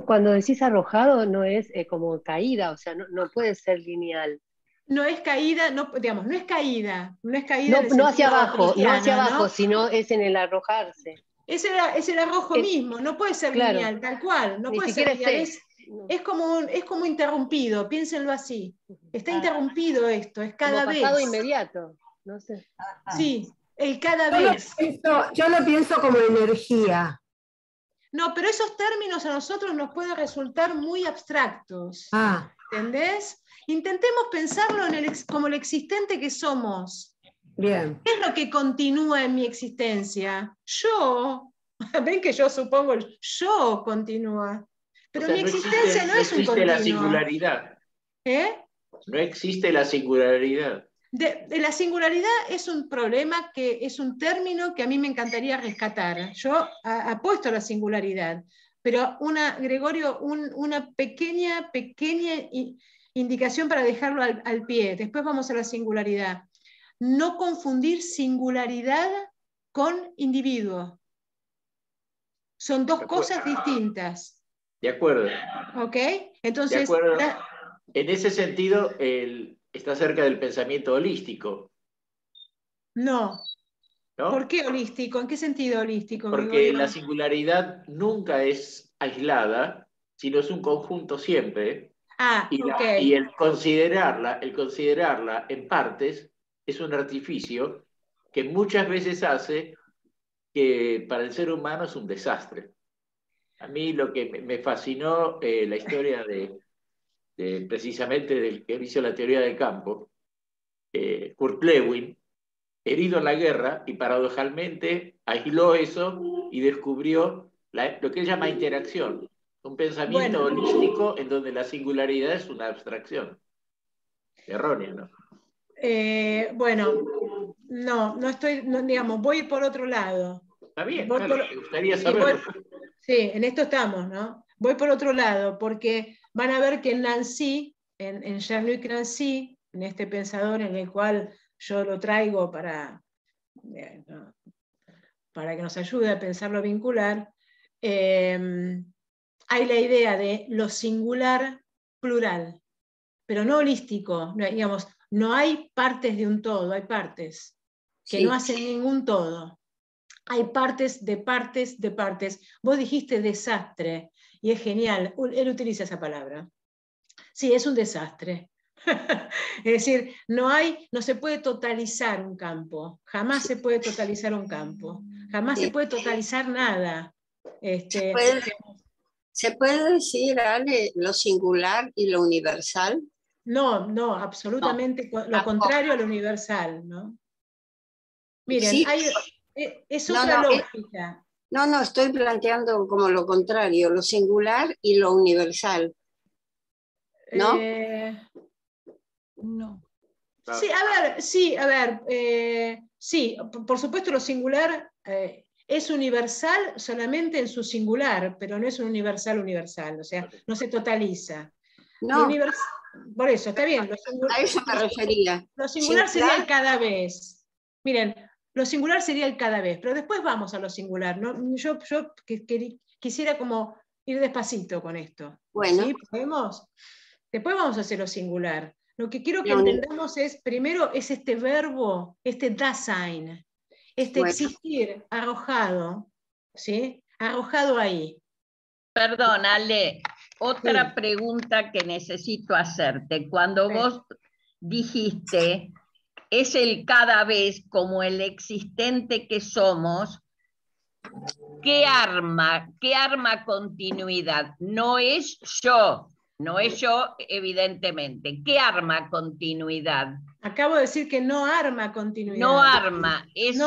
Cuando decís arrojado no es como caída, o sea, no puede ser lineal. No es caída, no, digamos, no es caída. No hacia abajo, no hacia abajo, ¿no? Sino es en el arrojarse. Es el arrojo mismo, no puede ser lineal, tal cual, no puede ser lineal. Es como interrumpido, piénsenlo así. Está interrumpido esto, es cada vez. Pasado inmediato, no sé. Sí, el cada vez. Yo lo pienso como energía. No, pero esos términos a nosotros nos pueden resultar muy abstractos. ¿Entendés? Intentemos pensarlo como el existente que somos. Bien. ¿Qué es lo que continúa en mi existencia? Yo. Ven que yo supongo el yo continúa. Pero mi existencia no es un continuo. No existe la singularidad. No existe la singularidad. La singularidad es un problema, que es un término que a mí me encantaría rescatar. Yo apuesto a la singularidad, pero Gregorio, una pequeña indicación para dejarlo al pie. Después vamos a la singularidad. No confundir singularidad con individuo. Son dos cosas distintas. De acuerdo. ¿Ok? Entonces, de acuerdo. En ese sentido, está cerca del pensamiento holístico. No. ¿Por qué holístico? ¿En qué sentido holístico? Porque Gregorio? la singularidad nunca es aislada, sino es un conjunto siempre. Y el considerarla en partes es un artificio que muchas veces hace que para el ser humano es un desastre. A mí lo que me fascinó la historia precisamente del que hizo la teoría del campo, Kurt Lewin, herido en la guerra, y paradojalmente aisló eso y descubrió lo que él llama interacción, un pensamiento holístico en donde la singularidad es una abstracción. Errónea, ¿no? No estoy, digamos, voy por otro lado. Está bien, claro, me gustaría saberlo. Sí, en esto estamos, ¿no? Voy por otro lado, porque van a ver que en Nancy, en Jean-Luc Nancy, en este pensador en el cual yo lo traigo para que nos ayude a pensarlo vincular, hay la idea de lo singular plural, pero no holístico, digamos, no hay partes de un todo, hay partes que no hacen ningún todo. Hay partes de partes de partes. Vos dijiste desastre, y es genial, él utiliza esa palabra. Sí, es un desastre. Es decir, no se puede totalizar un campo, jamás se puede totalizar un campo, jamás se puede totalizar nada. ¿Se puede decir, Ale, lo singular y lo universal? No, absolutamente lo contrario a lo universal, ¿no? Miren, es otra lógica. No, estoy planteando como lo contrario, lo singular y lo universal. ¿No? No. Sí, por supuesto lo singular es universal solamente en su singular, pero no es un universal, o sea, no se totaliza. No. Por eso, está bien. A eso me refería. Lo singular sería el cada vez. Miren, lo singular sería el cada vez, pero después vamos a lo singular, ¿no? Yo quisiera como ir despacito con esto. Bueno. ¿Sí? ¿Podemos? Después vamos a hacer lo singular. Lo que quiero que entendamos primero es este verbo, este Dasein, existir arrojado, ¿sí? Arrojado ahí. Perdón, Ale, otra pregunta que necesito hacerte. Cuando vos dijiste, es el cada vez como el existente que somos, ¿qué arma continuidad? No es yo, evidentemente. ¿Qué arma continuidad? Acabo de decir que no arma continuidad. No arma, es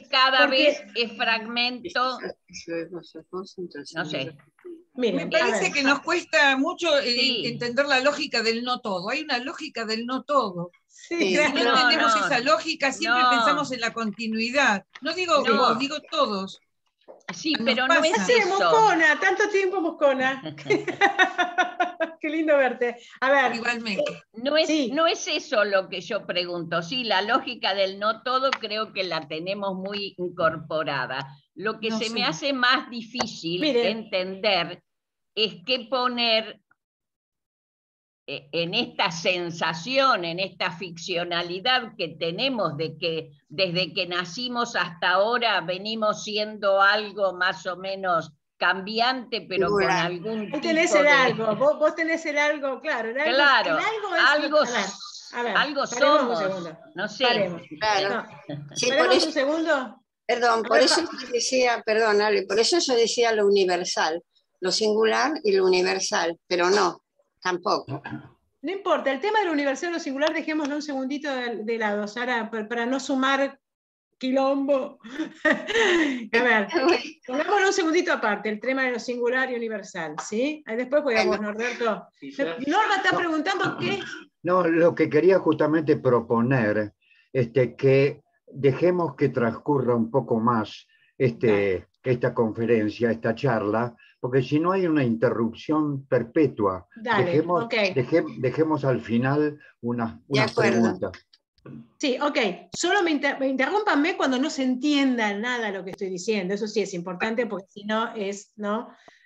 cada vez, es fragmento. No sé. Miren, me parece que nos cuesta mucho entender la lógica del no todo. Hay una lógica del no todo. Sí, si no entendemos esa lógica, siempre pensamos en la continuidad. No digo vos, digo todos. Sí, pero no es eso. Moscona, tanto tiempo Moscona. Qué lindo verte. A ver. Igualmente. No es eso lo que yo pregunto. Sí, la lógica del no todo creo que la tenemos muy incorporada. Lo que me hace más difícil entender es qué poner en esta sensación, en esta ficcionalidad que tenemos de que desde que nacimos hasta ahora venimos siendo algo más o menos cambiante, pero con algún tipo tenés el algo, vos tenés el algo, claro. El algo es algo somos, no sé. Paremos. Claro. No. Sí, ¿paremos un segundo? Perdón, por eso yo decía, perdón, Ale, por eso yo decía lo universal, lo singular y lo universal, pero no, tampoco. No importa, el tema del universal y lo singular dejémoslo un segundito de lado, Sara, para no sumar quilombo. A ver, pongámoslo un segundito aparte, el tema de lo singular y universal, ¿sí? Ahí después podemos, Norberto. Norma está preguntando qué. No, lo que quería justamente proponer, que dejemos que transcurra un poco más esta conferencia, esta charla, porque si no hay una interrupción perpetua. Dale, dejemos al final unas preguntas. Sí, ok. Solo me interrúmpanme cuando no se entienda nada lo que estoy diciendo. Eso sí es importante porque si no,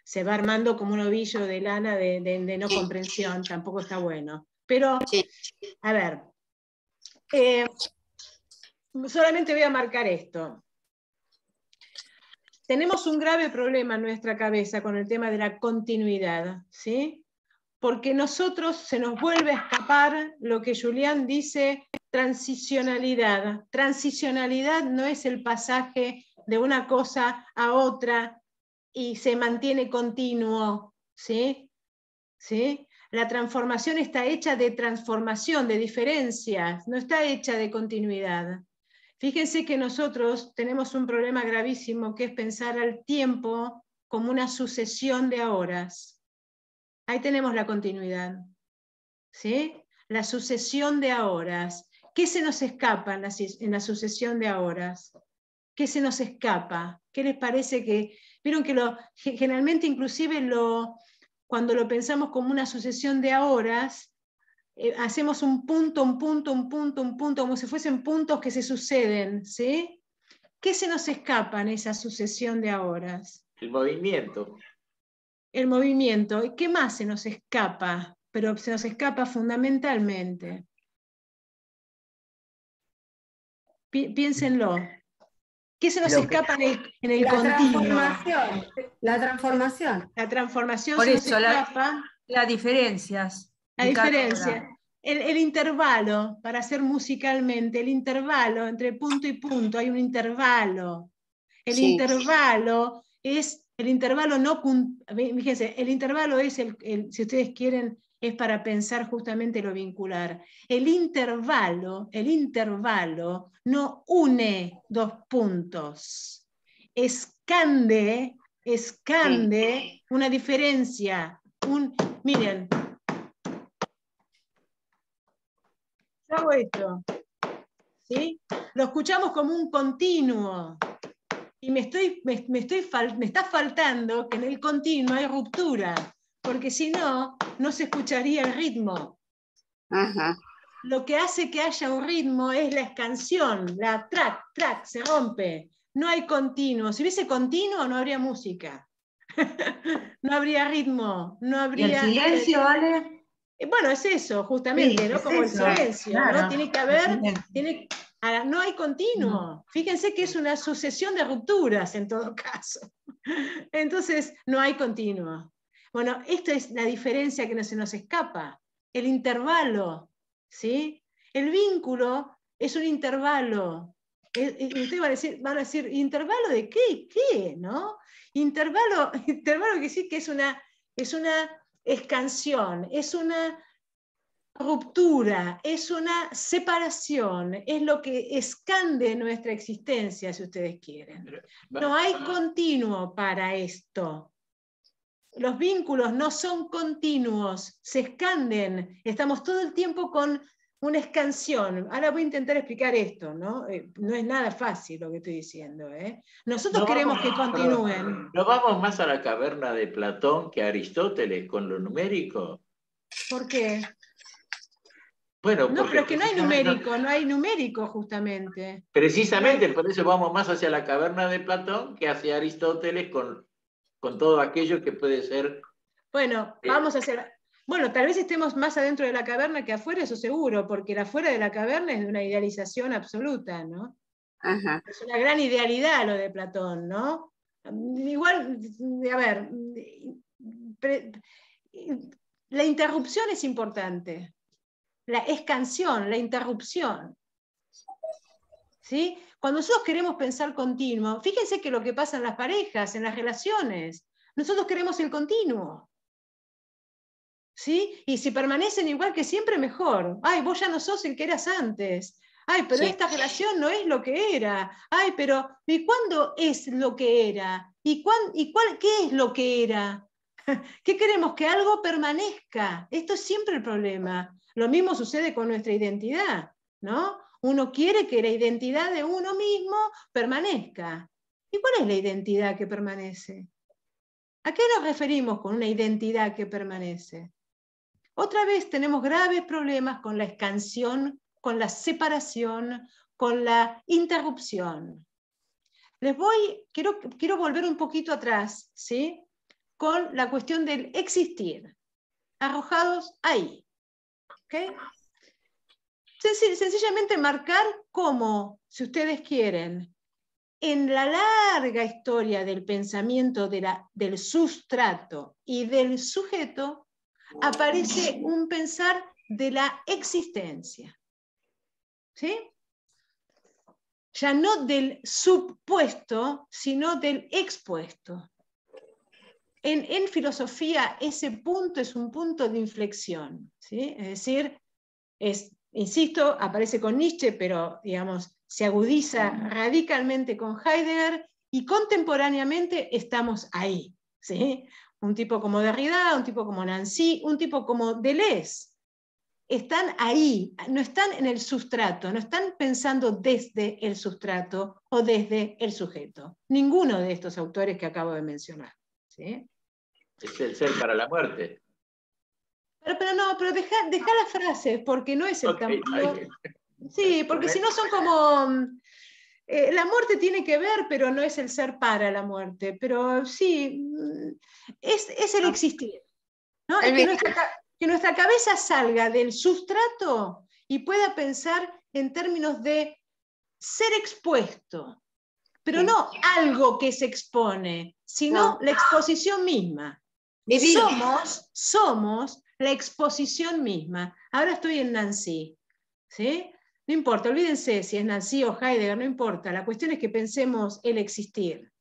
se va armando como un ovillo de lana de no comprensión. Tampoco está bueno. Pero, a ver, solamente voy a marcar esto. Tenemos un grave problema en nuestra cabeza con el tema de la continuidad, ¿sí? Porque nosotros se nos vuelve a escapar lo que Julián dice, transicionalidad. Transicionalidad no es el pasaje de una cosa a otra y se mantiene continuo, ¿sí? ¿Sí? La transformación está hecha de transformación, de diferencias, no está hecha de continuidad. Fíjense que nosotros tenemos un problema gravísimo que es pensar al tiempo como una sucesión de ahoras. Ahí tenemos la continuidad, ¿sí? La sucesión de ahoras. ¿Qué se nos escapa en la sucesión de ahoras? ¿Qué se nos escapa? ¿Qué les parece que...? Vieron que generalmente inclusive cuando lo pensamos como una sucesión de ahoras, hacemos un punto, como si fuesen puntos que se suceden, ¿sí? ¿Qué se nos escapa en esa sucesión de ahoras? El movimiento. El movimiento. ¿Y qué más se nos escapa? Pero se nos escapa fundamentalmente. Piénsenlo. ¿Qué se nos escapa en el continuo? La transformación. La transformación. Por se eso, nos escapa. Las diferencias. La diferencia. El intervalo, para hacer musicalmente, el intervalo entre punto y punto, hay un intervalo. El intervalo es, el intervalo no, fíjense, el intervalo es, si ustedes quieren, es para pensar justamente lo vincular. El intervalo no une dos puntos, escande una diferencia. Miren, yo hago esto, ¿sí? Lo escuchamos como un continuo. Y me está faltando que en el continuo hay ruptura, porque si no, no se escucharía el ritmo. Ajá. Lo que hace que haya un ritmo es la escansión, la track, se rompe. No hay continuo. Si hubiese continuo, no habría música. No habría ritmo, no habría... ¿Y el silencio, vale? Bueno, es eso, justamente, sí, ¿no? Como eso, el silencio, claro. ¿No? Tiene que haber... No hay continuo. Fíjense que es una sucesión de rupturas en todo caso. Entonces, no hay continuo. Bueno, esta es la diferencia que no se nos escapa. El intervalo, ¿sí? El vínculo es un intervalo. Ustedes van a decir, ¿intervalo de qué? ¿Qué? ¿No? Intervalo que sí que es una escansión, es una ruptura, es una separación, es lo que escande nuestra existencia, si ustedes quieren. No hay continuo para esto. Los vínculos no son continuos, se escanden. Estamos todo el tiempo con una escansión. Ahora voy a intentar explicar esto, ¿no? No es nada fácil lo que estoy diciendo, ¿eh? Nosotros queremos que continúen. ¿No vamos más a la caverna de Platón que a Aristóteles con lo numérico? ¿Por qué? Bueno, no, pero es que no hay numérico justamente. Precisamente, por eso vamos más hacia la caverna de Platón que hacia Aristóteles con todo aquello que puede ser... Bueno, vamos a hacer... Bueno, tal vez estemos más adentro de la caverna que afuera, eso seguro, porque la afuera de la caverna es de una idealización absoluta, ¿no? Ajá. Es una gran idealidad lo de Platón, ¿no? Igual, a ver, la interrupción es importante. La escansión, la interrupción. ¿Sí? Cuando nosotros queremos pensar continuo, fíjense que lo que pasa en las parejas, en las relaciones, nosotros queremos el continuo. ¿Sí? Y si permanecen igual que siempre, mejor. Ay, vos ya no sos el que eras antes. Ay, pero esta relación no es lo que era. Ay, pero ¿y cuándo es lo que era? ¿Y qué es lo que era? ¿Qué queremos? Que algo permanezca. Esto es siempre el problema. Lo mismo sucede con nuestra identidad, ¿no? Uno quiere que la identidad de uno mismo permanezca. ¿Y cuál es la identidad que permanece? ¿A qué nos referimos con una identidad que permanece? Otra vez tenemos graves problemas con la escansión, con la separación, con la interrupción. Quiero volver un poquito atrás, ¿sí? Con la cuestión del existir, arrojados ahí. ¿Okay? Sencillamente marcar cómo, si ustedes quieren, en la larga historia del pensamiento del sustrato y del sujeto, aparece un pensar de la existencia. ¿Sí? Ya no del supuesto, sino del expuesto. En filosofía ese punto es un punto de inflexión, ¿sí? Es decir, insisto, aparece con Nietzsche, pero digamos, se agudiza radicalmente con Heidegger y contemporáneamente estamos ahí, ¿sí? Un tipo como Derrida, un tipo como Nancy, un tipo como Deleuze. Están ahí, no están en el sustrato, no están pensando desde el sustrato o desde el sujeto. Ninguno de estos autores que acabo de mencionar, ¿sí? Es el ser para la muerte. Pero deja las frases, porque no es el sí, porque si no son como... la muerte tiene que ver, pero no es el ser para la muerte. Pero sí, es el existir. ¿No? Es que nuestra cabeza salga del sustrato y pueda pensar en términos de ser expuesto. Pero no algo que se expone, sino la exposición misma. Somos la exposición misma. Ahora estoy en Nancy, ¿sí? No importa, olvídense si es Nancy o Heidegger, no importa. La cuestión es que pensemos el existir.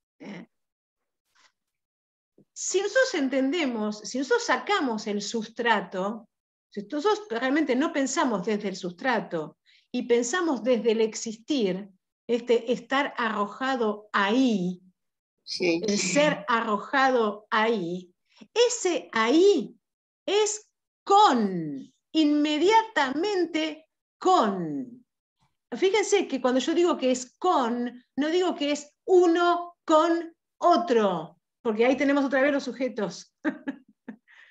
Si nosotros entendemos, si nosotros sacamos el sustrato, si nosotros realmente no pensamos desde el sustrato y pensamos desde el existir, estar arrojado ahí, el ser arrojado ahí, ese ahí es con, inmediatamente con. Fíjense que cuando yo digo que es con, no digo que es uno con otro, porque ahí tenemos otra vez los sujetos,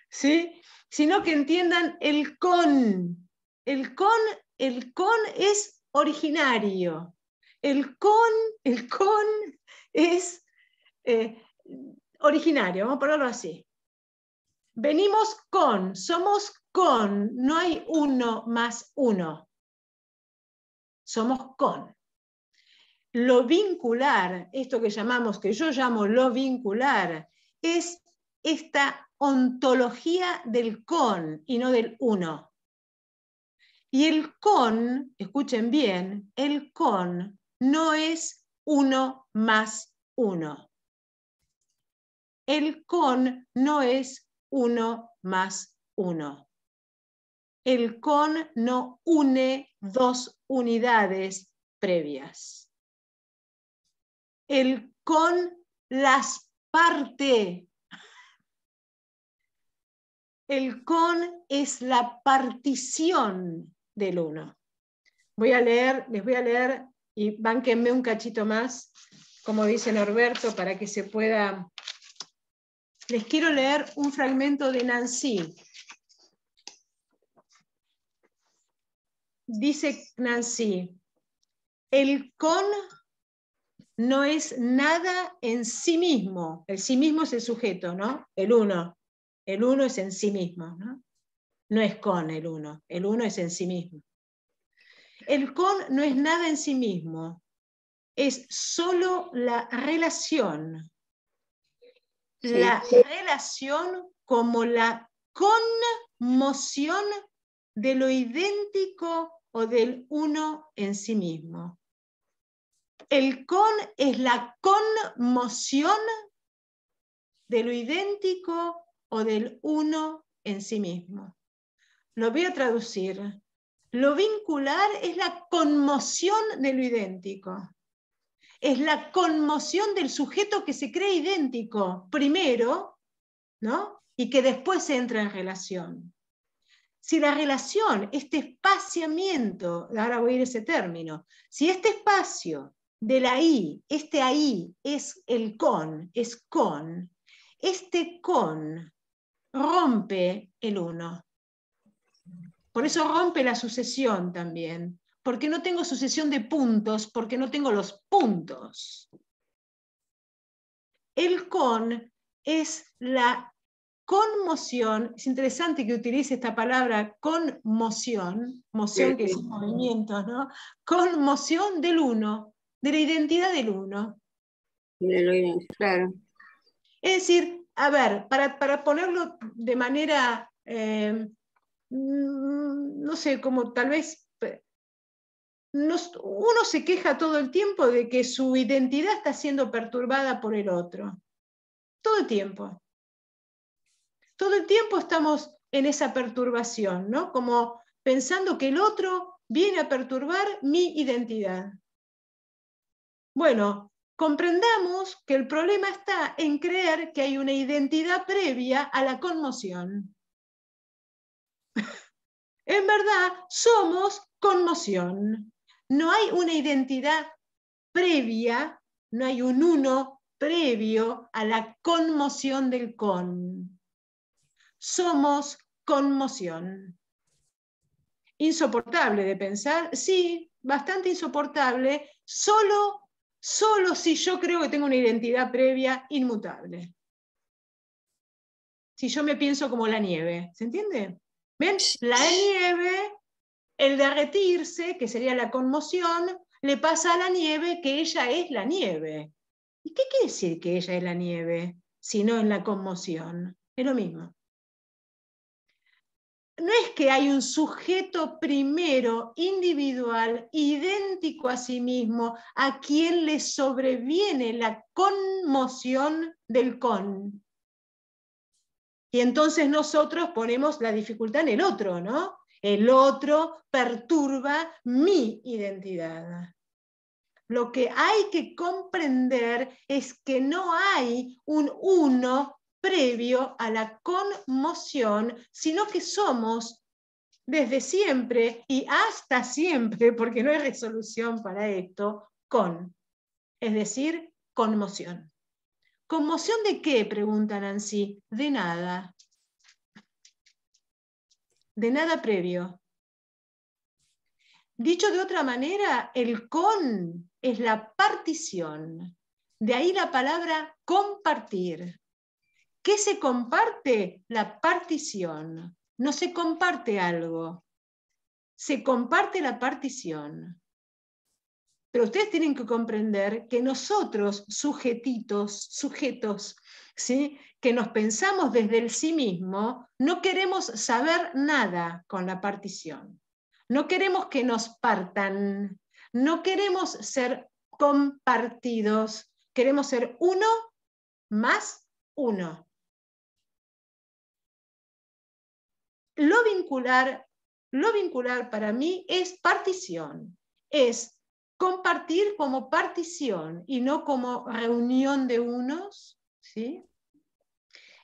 ¿sí? Sino que entiendan el con. El con es originario. El con es originario, vamos a ponerlo así. Venimos con, somos con, no hay uno más uno. Somos con. Lo vincular, esto que yo llamo lo vincular, es esta ontología del con y no del uno. Y el con, escuchen bien, el con no es uno más uno. El con no es uno más uno. El con no une dos unidades previas. El con las parte. El con es la partición del uno. Les voy a leer y bánquenme un cachito más, como dice Norberto, para que se pueda... Les quiero leer un fragmento de Nancy. dice Nancy, el con no es nada en sí mismo. El sí mismo es el sujeto, ¿no? El uno. El uno es en sí mismo, ¿no? No es con el uno es en sí mismo. El con no es nada en sí mismo, es solo la relación. Sí. La relación como la conmoción de lo idéntico o del uno en sí mismo. El con es la conmoción de lo idéntico o del uno en sí mismo. Lo voy a traducir. Lo vincular es la conmoción de lo idéntico. Es la conmoción del sujeto que se cree idéntico primero, ¿no? Y que después entra en relación. Si la relación, este espaciamiento, ahora voy a ir a ese término, si este espacio de la I, este ahí es el con, es con, este con rompe el uno. Por eso rompe la sucesión también, porque no tengo sucesión de puntos, porque no tengo los puntos. El con es la conmoción, es interesante que utilice esta palabra conmoción, moción que es un movimiento, ¿no? Conmoción del uno, de la identidad del uno. Claro. Es decir, a ver, para ponerlo de manera, no sé, como tal vez, uno se queja todo el tiempo de que su identidad está siendo perturbada por el otro. Todo el tiempo. Todo el tiempo estamos en esa perturbación, ¿no? Como pensando que el otro viene a perturbar mi identidad. Bueno, comprendamos que el problema está en creer que hay una identidad previa a la conmoción. En verdad, somos conmoción. No hay una identidad previa, no hay un uno previo a la conmoción del con. Somos conmoción. Insoportable de pensar, sí, bastante insoportable, solo si yo creo que tengo una identidad previa inmutable. Si yo me pienso como la nieve, ¿se entiende? ¿Ven? La nieve, el derretirse, que sería la conmoción, le pasa a la nieve que ella es la nieve. ¿Y qué quiere decir que ella es la nieve si no es la conmoción? Es lo mismo. No es que hay un sujeto primero, individual, idéntico a sí mismo, a quien le sobreviene la conmoción del con. Y entonces nosotros ponemos la dificultad en el otro, ¿no? El otro perturba mi identidad. Lo que hay que comprender es que no hay un uno previo a la conmoción, sino que somos desde siempre y hasta siempre, porque no hay resolución para esto, con, es decir, conmoción. ¿Conmoción de qué?, pregunta Nancy. De nada. De nada previo. Dicho de otra manera, el con es la partición. De ahí la palabra compartir. ¿Qué se comparte? La partición. No se comparte algo. Se comparte la partición. Pero ustedes tienen que comprender que nosotros, sujetos, ¿sí?, que nos pensamos desde el sí mismo, no queremos saber nada con la partición. No queremos que nos partan. No queremos ser compartidos. Queremos ser uno más uno. Lo vincular para mí es partición. Es compartir como partición y no como reunión de unos, ¿sí?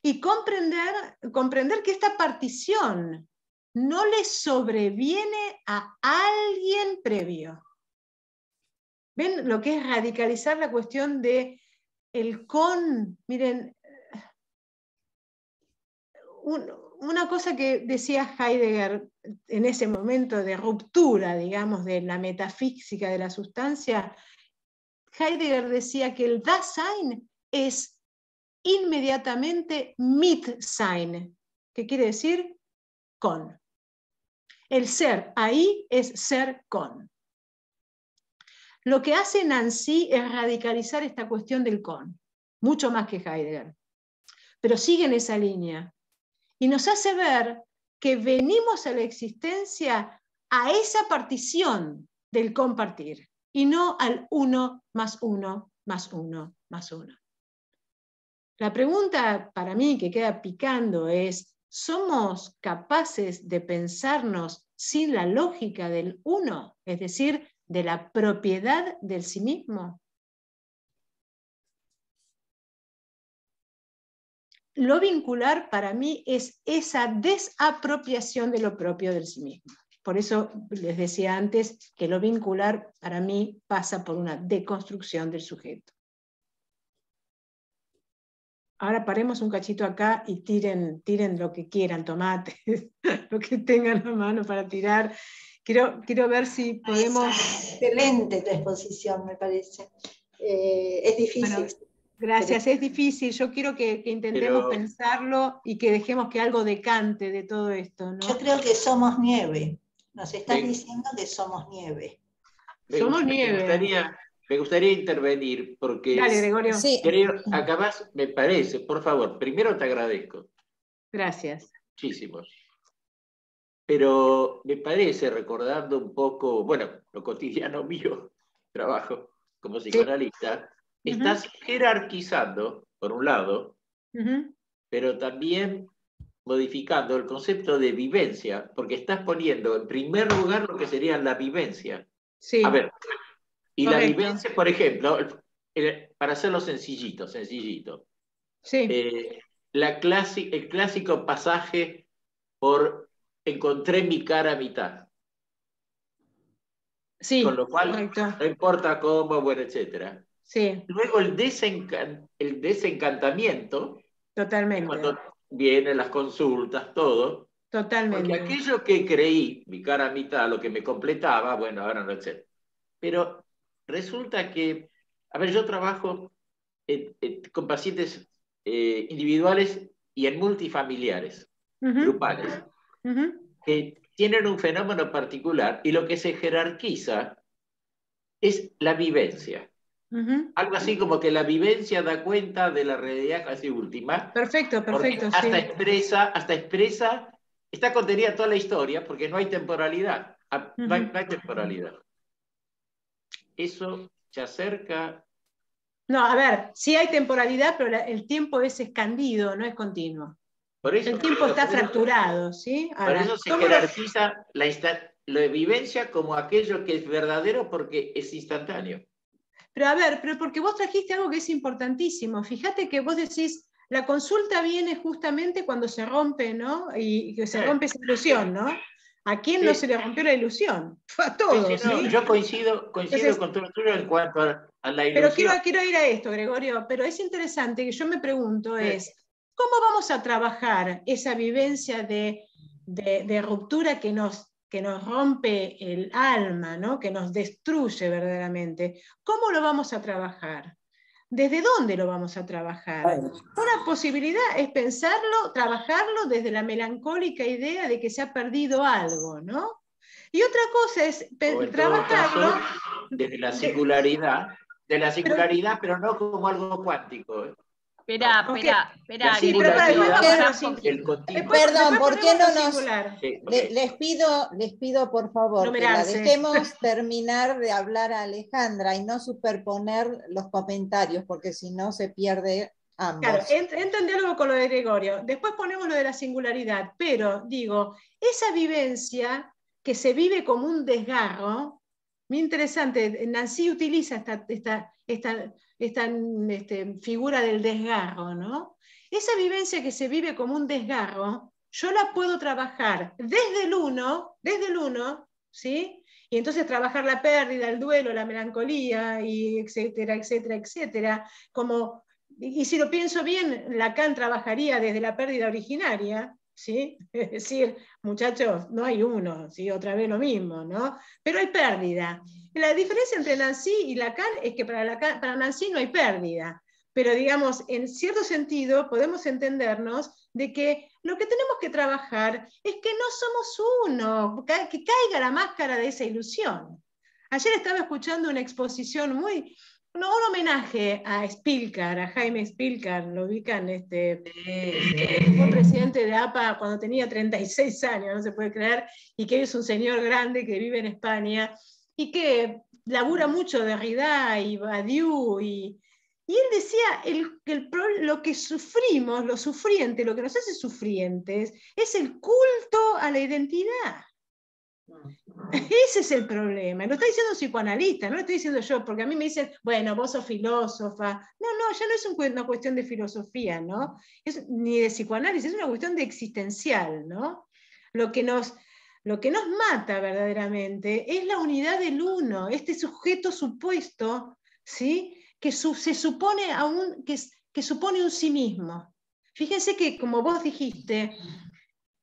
Y comprender que esta partición no le sobreviene a alguien previo. ¿Ven lo que es radicalizar la cuestión de el con? Miren, una cosa que decía Heidegger en ese momento de ruptura, digamos, de la metafísica de la sustancia, Heidegger decía que el Dasein es inmediatamente Mitsein, que quiere decir con. El ser ahí es ser con. Lo que hace Nancy es radicalizar esta cuestión del con, mucho más que Heidegger, pero sigue en esa línea y nos hace ver que venimos a la existencia a esa partición del compartir y no al 1 más 1 más 1 más 1. La pregunta para mí que queda picando es, ¿somos capaces de pensarnos sin la lógica del uno, es decir, de la propiedad del sí mismo? Lo vincular para mí es esa desapropiación de lo propio del sí mismo. Por eso les decía antes que lo vincular para mí pasa por una deconstrucción del sujeto. Ahora paremos un cachito acá y tiren lo que quieran, tomates, lo que tengan a mano para tirar. Quiero ver si podemos... Excelente tu exposición, me parece. Es difícil. Bueno, gracias, es difícil. Yo quiero que intentemos pensarlo y que dejemos que algo decante de todo esto, ¿no? Yo creo que somos nieve. Nos estás diciendo que somos nieve. Somos nieve. Me gustaría intervenir porque dale, Gregorio. acabás, me parece, por favor, primero te agradezco. Gracias. Muchísimos. Pero me parece, recordando un poco, bueno, lo cotidiano mío, trabajo como psicoanalista, estás jerarquizando, por un lado, pero también modificando el concepto de vivencia, porque estás poniendo en primer lugar lo que sería la vivencia. Sí. A ver, y correcto. La vivencia, por ejemplo, para hacerlo sencillito. Sí. El clásico pasaje por encontré mi cara a mitad. Sí, con lo cual, correcto. No importa cómo, bueno, etc. Sí. Luego el desencantamiento. Totalmente. Cuando vienen las consultas, todo. Totalmente. Porque aquello que creí, mi cara a mitad, lo que me completaba, bueno, ahora no, etc. Pero resulta que, a ver, yo trabajo con pacientes individuales y en multifamiliares, grupales, que tienen un fenómeno particular y lo que se jerarquiza es la vivencia. Algo así como que la vivencia da cuenta de la realidad casi última. Perfecto, hasta expresa, está contenida toda la historia porque no hay temporalidad. No hay temporalidad. Eso se acerca... No, a ver, sí hay temporalidad, pero el tiempo es escandido, no es continuo. Por eso, el tiempo está fracturado, ¿sí? Ahora, por eso se jerarquiza la vivencia como aquello que es verdadero porque es instantáneo. Pero a ver, porque vos trajiste algo que es importantísimo. Fíjate que vos decís, la consulta viene justamente cuando se rompe, ¿no? Y que se rompe esa ilusión, ¿no? ¿A quién no se le rompió la ilusión? A todos. Sí, no, yo coincido Entonces, con todo lo tuyo en cuanto a la ilusión. Pero quiero ir a esto, Gregorio, pero es interesante que yo me pregunto ¿cómo vamos a trabajar esa vivencia de ruptura que nos rompe el alma, ¿no? Que nos destruye verdaderamente? ¿Cómo lo vamos a trabajar? ¿Desde dónde lo vamos a trabajar? Una posibilidad es pensarlo, trabajarlo desde la melancólica idea de que se ha perdido algo, ¿no? Y otra cosa es trabajarlo desde la singularidad, pero no como algo cuántico. Espera. Sí, pero perdón, ¿por qué no nos... Les pido por favor que la dejemos terminar de hablar a Alejandra y no superponer los comentarios, porque si no se pierde ambos. Claro, entra en diálogo con lo de Gregorio. Después ponemos lo de la singularidad, pero digo, esa vivencia que se vive como un desgarro, muy interesante, Nancy utiliza esta figura del desgarro, ¿no? Esa vivencia que se vive como un desgarro, yo la puedo trabajar desde el uno, ¿sí? Y entonces trabajar la pérdida, el duelo, la melancolía, y etcétera. Y si lo pienso bien, Lacan trabajaría desde la pérdida originaria, ¿sí? Es decir, muchachos, no hay uno, ¿sí? Otra vez lo mismo, ¿no? Pero hay pérdida. La diferencia entre Nancy y Lacan es que para Nancy no hay pérdida, pero digamos, en cierto sentido podemos entendernos de que lo que tenemos que trabajar es que no somos uno, que caiga la máscara de esa ilusión. Ayer estaba escuchando una exposición un homenaje a Spilker, a Jaime Spilker, lo ubican, fue presidente de APA cuando tenía 36 años, no se puede creer, y que es un señor grande que vive en España, y que labura mucho Derrida y Badiou, y él decía, lo que sufrimos, lo sufriente, lo que nos hace sufrientes, es el culto a la identidad. Ese es el problema. Lo está diciendo un psicoanalista, no lo estoy diciendo yo, porque a mí me dicen, bueno, vos sos filósofa. No, ya no es una cuestión de filosofía, ¿no? Ni de psicoanálisis, es una cuestión de existencial, ¿no? Lo que nos mata verdaderamente es la unidad del uno, este sujeto supuesto, ¿sí? Que se supone que supone un sí mismo. Fíjense que, como vos dijiste,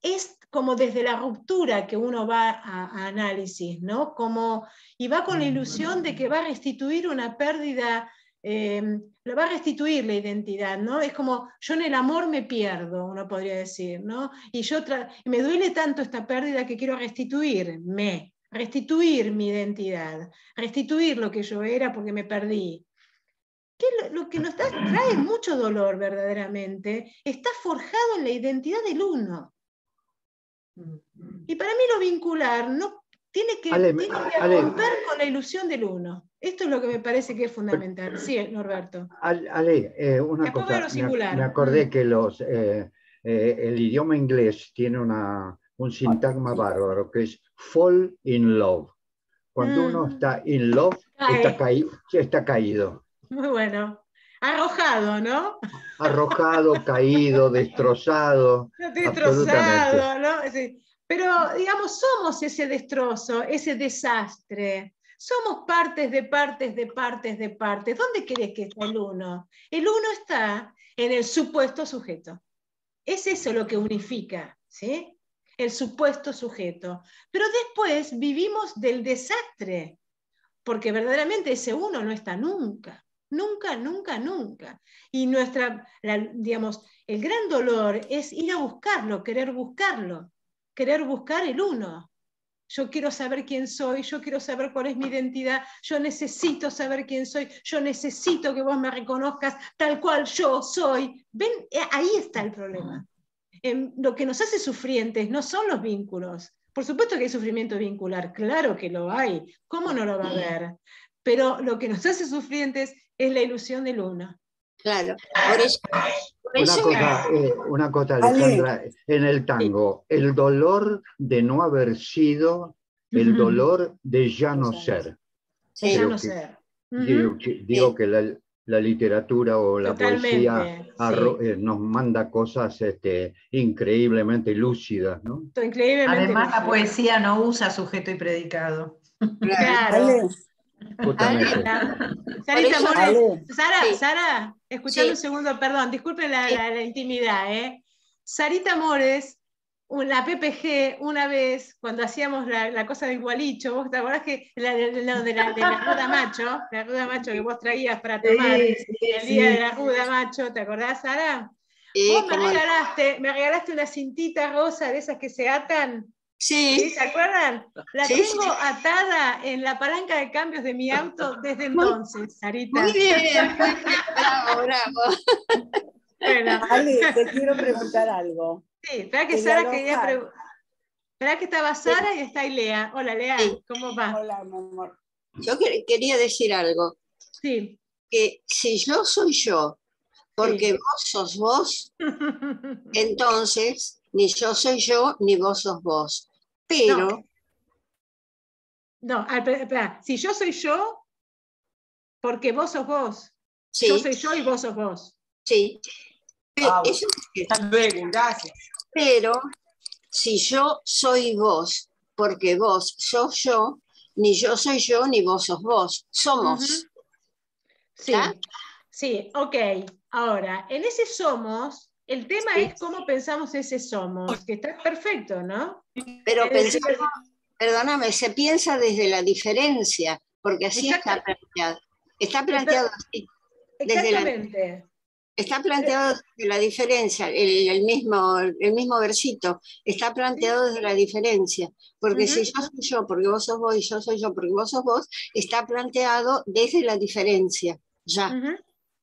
es como desde la ruptura que uno va a análisis, ¿no? Y va con la ilusión de que va a restituir una pérdida, lo va a restituir la identidad, ¿no? Es como, yo en el amor me pierdo, uno podría decir, ¿no? Y me duele tanto esta pérdida que quiero restituir mi identidad, restituir lo que yo era porque me perdí. Lo que nos trae mucho dolor verdaderamente, está forjado en la identidad del uno. Y para mí lo vincular no tiene que romper con la ilusión del uno. Esto es lo que me parece que es fundamental. Sí, Norberto. Una cosa, me acordé que el idioma inglés tiene un sintagma bárbaro, que es fall in love. Cuando uno está in love, está caído. Muy bueno. Arrojado, ¿no? Arrojado, caído, destrozado. Destrozado, ¿no? Sí. Pero, digamos, somos ese destrozo, ese desastre. Somos partes de partes de partes de partes. ¿Dónde querés que esté el uno? El uno está en el supuesto sujeto. Es eso lo que unifica, ¿sí? El supuesto sujeto. Pero después vivimos del desastre, porque verdaderamente ese uno no está nunca. Nunca, nunca, nunca. Y digamos, el gran dolor es ir a buscarlo, querer buscar el uno. Yo quiero saber quién soy, yo quiero saber cuál es mi identidad, yo necesito saber quién soy, yo necesito que vos me reconozcas tal cual yo soy. ¿Ven? Ahí está el problema. Lo que nos hace sufrientes no son los vínculos. Por supuesto que hay sufrimiento vincular, claro que lo hay. ¿Cómo no lo va a haber? Pero lo que nos hace sufrientes es la ilusión del uno. Claro. Una cosa, Alejandra, en el tango, el dolor de no haber sido, el dolor de ya no ser. Sí, ya no ser. Digo que la literatura o la poesía nos manda cosas increíblemente lúcidas, ¿no? Increíblemente Además, la poesía no usa sujeto y predicado. Claro. Sarita Mores, Sara, escuchame un segundo, perdón, disculpen la intimidad, Sarita Mores, la PPG, una vez, cuando hacíamos la cosa del gualicho, ¿vos te acordás que la ruda macho, que vos traías para tomar el día de la ruda macho, ¿te acordás, Sara? Vos me regalaste una cintita rosa de esas que se atan. Sí. ¿Se acuerdan? La tengo atada en la palanca de cambios de mi auto desde entonces, Sarita. Muy bien, bravo. Bueno. Ale, te quiero preguntar algo. Sí, espera que Sara quería preguntar. Espera que estaba Sara y está Lea. Hola, Lea, ¿cómo va? Hola, mi amor. Yo quería decir algo. Sí. Que si yo soy yo, porque vos sos vos, entonces ni yo soy yo, ni vos sos vos. Pero... No, espera, si yo soy yo, porque vos sos vos. Sí. Yo soy yo y vos sos vos. Sí. Hasta luego, gracias. Pero si yo soy vos, porque vos sos yo, ni yo soy yo, ni vos sos vos. Somos. Sí, sí, ok. Ahora, en ese somos El tema es cómo pensamos ese somos, que está perfecto, ¿no? Pero perdóname, se piensa desde la diferencia, porque así está planteado. Está planteado así. Exactamente. Está planteado desde la diferencia, el mismo versito, está planteado desde la diferencia, porque si yo soy yo, porque vos sos vos, y yo soy yo, porque vos sos vos, está planteado desde la diferencia, ya.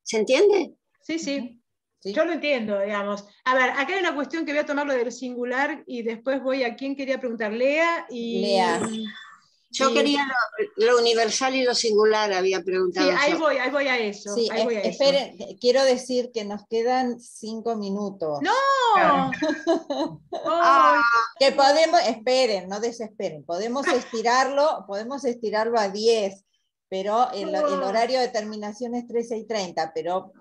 ¿Se entiende? Sí, sí. Yo lo entiendo, digamos. A ver, acá hay una cuestión que voy a tomar lo del singular y después voy a quién quería preguntar. Lea y... Lea. Yo quería lo universal y lo singular, había preguntado. Sí, ahí voy a eso. Sí, esperen, quiero decir que nos quedan 5 minutos. ¡No! Que podemos, esperen, no desesperen, podemos estirarlo a 10, pero el horario de terminación es 13:30, pero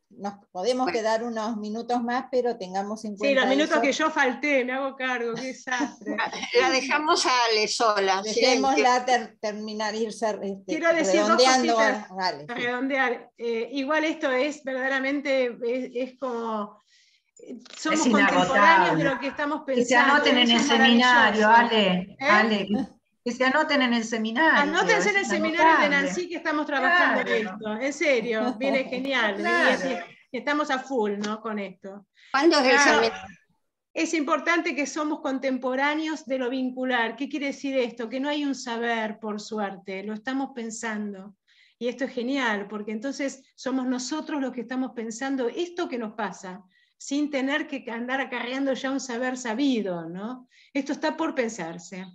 nos podemos quedar unos minutos más, pero tengamos en cuenta. Sí, los minutos que yo falté, me hago cargo, qué desastre. La dejamos a Ale sola. Dejémosla terminar, irse quiero decir redondeando. Redondear. Igual esto es verdaderamente, es como... Somos contemporáneos de lo que estamos pensando. Que se anoten en el seminario, Ale. Que se anoten en el seminario. Anótense en el seminario de Nancy que estamos trabajando en esto. En serio, viene genial. Claro. Estamos a full, ¿no? Con esto. ¿Cuándo es el seminario? Es importante que somos contemporáneos de lo vincular. ¿Qué quiere decir esto? Que no hay un saber, por suerte, lo estamos pensando. Y esto es genial, porque entonces somos nosotros los que estamos pensando esto que nos pasa, sin tener que andar acarreando ya un saber sabido, ¿no? Esto está por pensarse.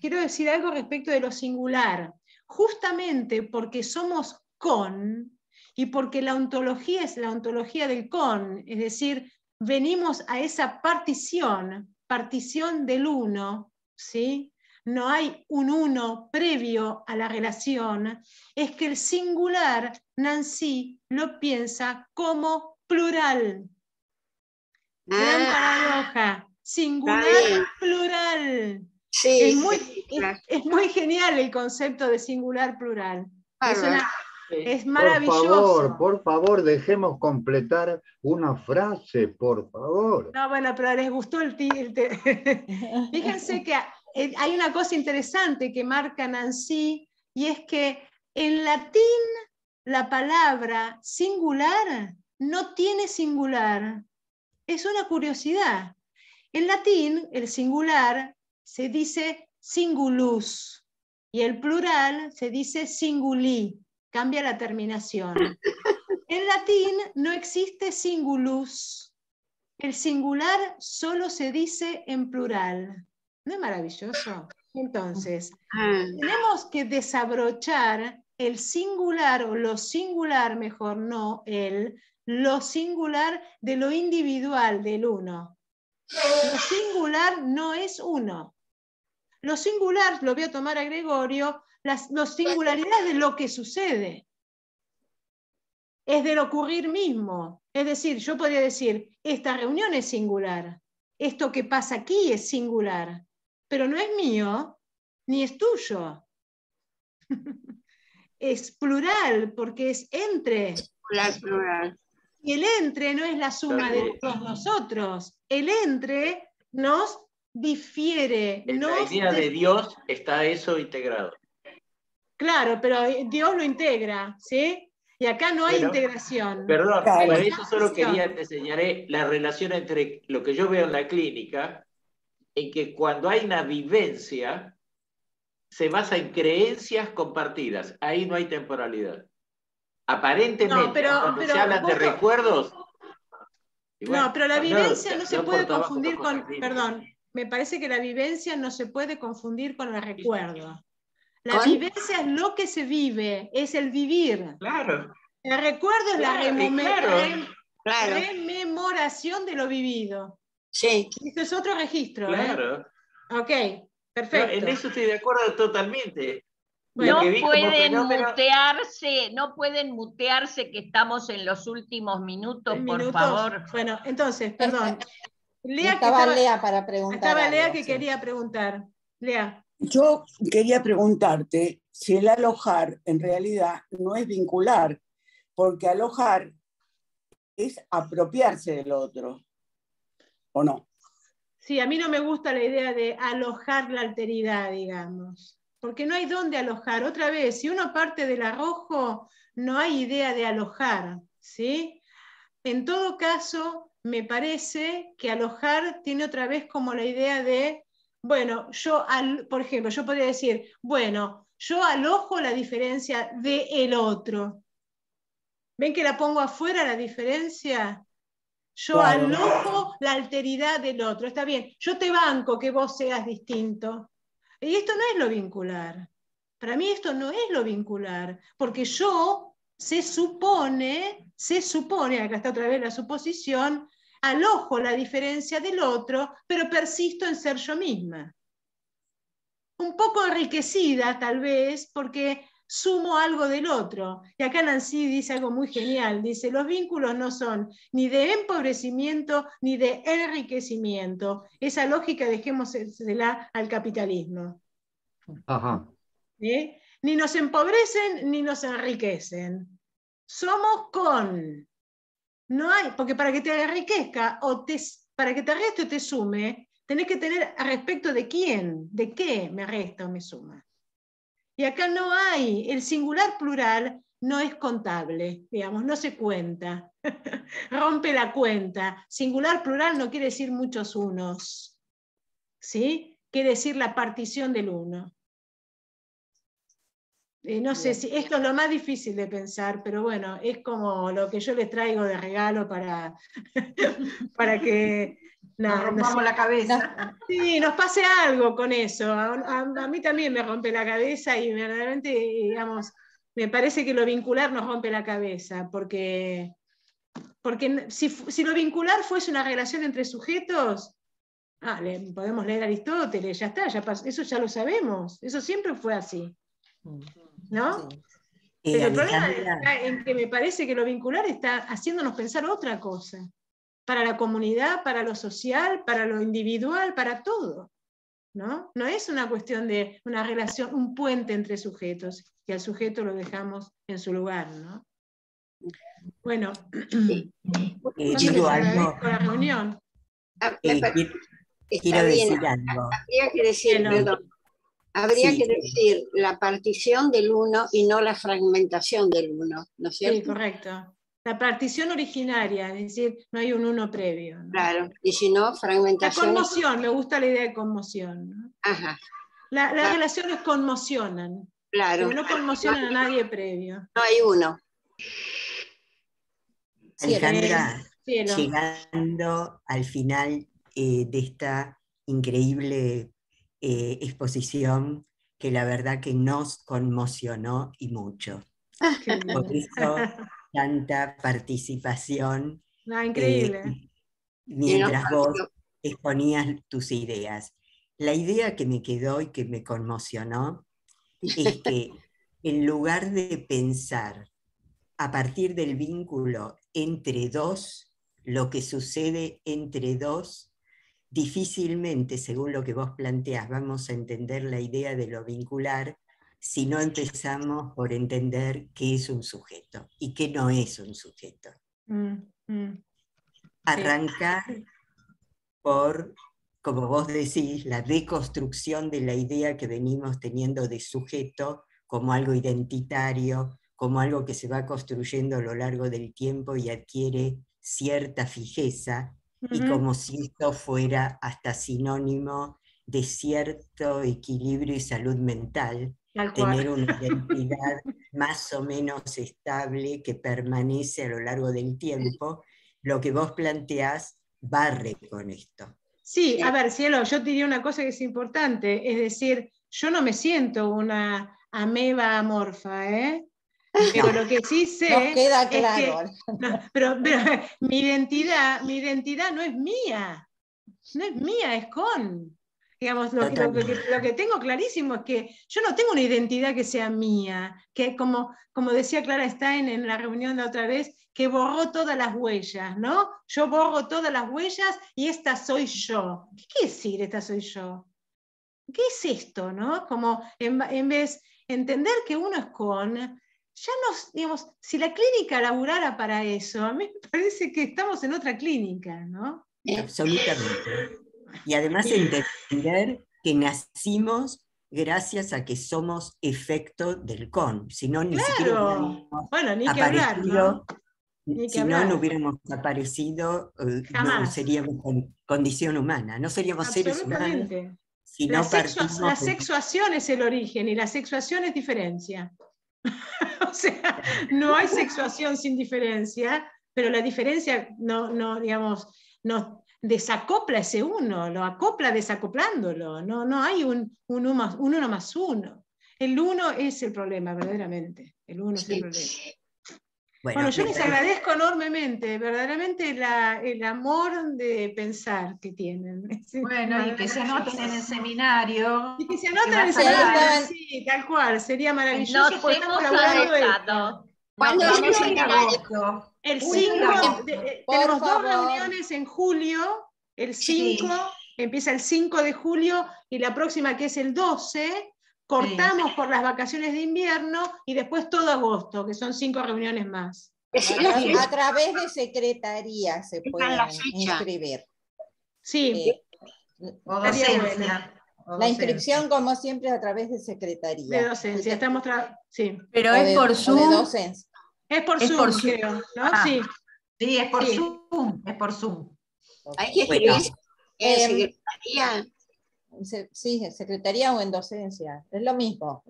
Quiero decir algo respecto de lo singular. Justamente porque somos con, y porque la ontología es la ontología del con, es decir, venimos a esa partición del uno, ¿sí? No hay un uno previo a la relación, es que el singular, Nancy lo piensa como plural. Gran paradoja. Singular, plural. Sí, es muy genial el concepto de singular, plural. Es maravilloso. Por favor, dejemos completar una frase, por favor. No, bueno, pero les gustó el Fíjense que hay una cosa interesante que marca Nancy, y es que en latín la palabra singular no tiene singular. Es una curiosidad. En latín, el singular se dice singulus y el plural se dice singuli. Cambia la terminación. En latín no existe singulus. El singular solo se dice en plural. ¿No es maravilloso? Entonces, tenemos que desabrochar el singular, o lo singular, mejor no lo singular de lo individual del uno. Lo singular no es uno. Lo singular, lo voy a tomar a Gregorio, las singularidades de lo que sucede. Es del ocurrir mismo. Es decir, yo podría decir, esta reunión es singular. Esto que pasa aquí es singular. Pero no es mío, ni es tuyo. Es plural, porque es entre. Plural. Y el entre no es la suma de todos nosotros. El entre nos difiere. En la idea de Dios está eso integrado. Claro, pero Dios lo integra, ¿sí? Y acá no hay integración. Perdón, por eso solo quería te señalar la relación entre lo que yo veo en la clínica, en que cuando hay una vivencia, se basa en creencias compartidas. Ahí no hay temporalidad. Aparentemente, cuando se habla de recuerdos... No, pero la vivencia no se puede confundir con... Perdón, me parece que la vivencia no se puede confundir con el recuerdo. La vivencia es lo que se vive, es el vivir. Claro. El recuerdo es la rememoración de lo vivido. Sí. Esto es otro registro. Claro. Ok, perfecto. En eso estoy de acuerdo totalmente. No pueden mutearse, que estamos en los últimos minutos, por favor. Bueno, entonces, perdón. Estaba Lea para preguntar. Estaba Lea que quería preguntar. Lea. Yo quería preguntarte si el alojar en realidad no es vincular, porque alojar es apropiarse del otro, ¿o no? Sí, a mí no me gusta la idea de alojar la alteridad, digamos, porque no hay dónde alojar. Otra vez, si uno parte del arrojo, no hay idea de alojar, ¿sí? En todo caso, me parece que alojar tiene otra vez como la idea de, bueno, por ejemplo, yo podría decir, bueno, yo alojo la diferencia del otro. ¿Ven que la pongo afuera la diferencia? Yo alojo la alteridad del otro. Está bien, yo te banco que vos seas distinto. Y esto no es lo vincular. Para mí esto no es lo vincular, porque yo se supone, acá está otra vez la suposición, alojo la diferencia del otro, pero persisto en ser yo misma. Un poco enriquecida, tal vez, porque sumo algo del otro. Y acá Nancy dice algo muy genial, dice, los vínculos no son ni de empobrecimiento ni de enriquecimiento. Esa lógica dejémosela al capitalismo. Ajá. Ni nos empobrecen ni nos enriquecen. Somos con. No hay, porque para que te enriquezca para que te reste o te sume, tenés que tener a respecto de quién, de qué me resta o me suma. Y acá no hay, el singular plural no es contable, digamos, no se cuenta. Rompe la cuenta. Singular plural no quiere decir muchos unos, ¿sí? Quiere decir la partición del uno. No sé si esto es lo más difícil de pensar, pero bueno, es como lo que yo les traigo de regalo para que nos rompamos la cabeza. Sí, nos pase algo con eso. A mí también me rompe la cabeza y verdaderamente, digamos, me parece que lo vincular nos rompe la cabeza, porque si lo vincular fuese una relación entre sujetos, podemos leer Aristóteles, ya está, eso ya lo sabemos, eso siempre fue así. ¿No? Sí. Pero el problema está en que me parece que lo vincular está haciéndonos pensar otra cosa. Para la comunidad, para lo social, para lo individual, para todo. ¿No? No es una cuestión de una relación, un puente entre sujetos, que al sujeto lo dejamos en su lugar, ¿no? Bueno, digo algo. Con la reunión. Quiero decir algo. Habría que decir, perdón. Habría que decir la partición del uno y no la fragmentación del uno, ¿no es cierto? Sí, correcto. La partición originaria, es decir, no hay un uno previo, ¿no? Claro, y si no, fragmentación. La conmoción, me gusta la idea de conmoción, ¿no? Ajá. Las relaciones conmocionan, claro, pero no conmocionan a nadie previo. No hay uno. Alejandra, llegando al final de esta increíble exposición que la verdad que nos conmocionó y mucho. Por eso tanta participación increíble. Mientras vos exponías tus ideas. La idea que me quedó y que me conmocionó es que en lugar de pensar a partir del vínculo entre dos, lo que sucede entre dos, difícilmente, según lo que vos planteás, vamos a entender la idea de lo vincular si no empezamos por entender qué es un sujeto y qué no es un sujeto. Arrancar por, como vos decís, la deconstrucción de la idea que venimos teniendo de sujeto como algo identitario, como algo que se va construyendo a lo largo del tiempo y adquiere cierta fijeza, y como si esto fuera hasta sinónimo de cierto equilibrio y salud mental, tener una identidad más o menos estable que permanece a lo largo del tiempo. Lo que vos planteás barre con esto. Sí, a ver, Cielo, yo te diría una cosa que es importante, es decir, yo no me siento una ameba amorfa, ¿eh? Pero lo que sí sé nos queda claro. Es que, pero mi identidad no es mía, es con. Digamos, lo que tengo clarísimo es que yo no tengo una identidad que sea mía, que como decía Clara Stein en la reunión de otra vez, que borró todas las huellas, ¿no? Yo borro todas las huellas y esta soy yo. ¿Qué quiere decir esta soy yo? ¿Qué es esto, no? Como en vez de entender que uno es con, ya digamos, si la clínica laburara para eso, a mí me parece que estamos en otra clínica, ¿no? Absolutamente. Y además entender que nacimos gracias a que somos efecto del CON, si no ni siquiera hubiéramos aparecido, si no, no hubiéramos aparecido, no seríamos condición humana, no seríamos seres humanos. Si la sexuación es el origen y la sexuación es diferencia. O sea, no hay sexuación sin diferencia, pero la diferencia digamos, no desacopla ese uno, lo acopla desacoplándolo. No hay un uno más uno. El uno es el problema, verdaderamente. El uno es el problema. Bueno, yo les agradezco enormemente, verdaderamente el amor de pensar que tienen. Bueno, y que se anoten en el seminario. Y que se anoten en el seminario, sí, tal cual, sería maravilloso. Nos hemos arrestado. ¿Cuándo vamos en agosto? El 5, tenemos 2 reuniones en julio, el 5, empieza el 5 de julio, y la próxima, que es el 12, cortamos por las vacaciones de invierno, y después todo agosto, que son 5 reuniones más. A través de secretaría se pueden inscribir. Sí. O docencia. La inscripción, como siempre, a través de secretaría. De docencia, sí. Pero es por Zoom. Es por Zoom, creo, ¿no? Sí. Sí, es por Zoom. Es por Zoom. Hay que escribir en secretaría. Sí, en secretaría o en docencia. Es lo mismo.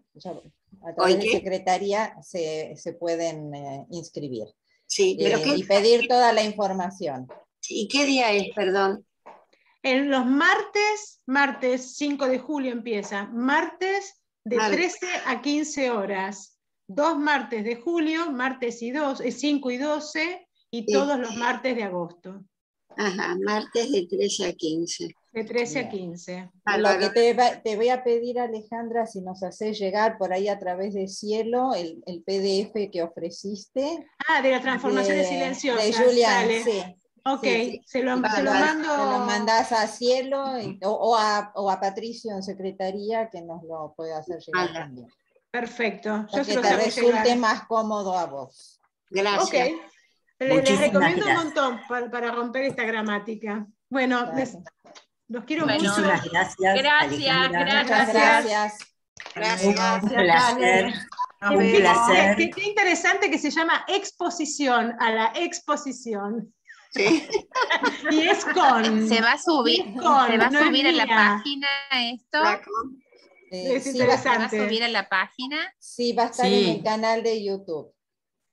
A través de secretaría se pueden inscribir. Sí, pero y pedir toda la información. ¿Y qué día es, perdón? En los martes 5 de julio empieza, martes de 13 a 15 horas. 2 martes de julio, martes 5 y 12, y todos los martes de agosto. Ajá, martes de 13 a 15. De 13 a 15. Lo que te voy a pedir, Alejandra, si nos haces llegar por ahí a través de Cielo el PDF que ofreciste. De la transformación de silenciosa. De Julián, sí. Ok, sí. Se lo mando. Se lo mandás a Cielo o a Patricio en secretaría, que nos lo puede hacer llegar también. Perfecto. Para que te resulte más cómodo a vos. Gracias. Okay. Les recomiendo un montón para romper esta gramática. Bueno, los quiero mucho. Muchísimas gracias. Gracias. Un placer. Un placer. Qué interesante que se llama exposición a la exposición. Sí. Y es con. Se va a subir, a la página esto. Es interesante. ¿Se va a subir a la página? Sí, va a estar en el canal de YouTube.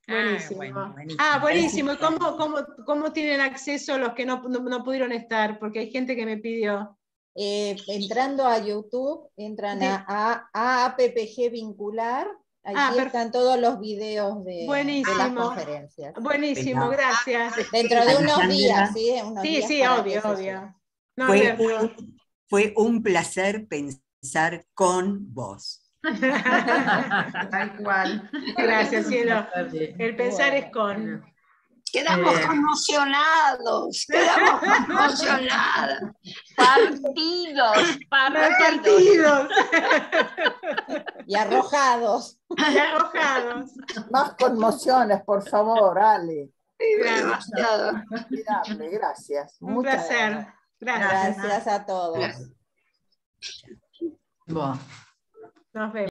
Buenísimo. Buenísimo. ¿Y cómo tienen acceso los que no pudieron estar? Porque hay gente que me pidió. Entrando a YouTube, entran a APPG Vincular. Allí están todos los videos de las conferencias. Buenísimo, gracias. Dentro de unos días, ¿sí? Sí, obvio. No, fue un placer pensar con vos. Tal cual. Gracias, Cielo. El pensar es con. Quedamos conmocionados. Partidos. Y arrojados. Más conmociones, por favor, Ale. Demasiado. Gracias. Un placer. Gracias a todos. Bueno. Nos vemos.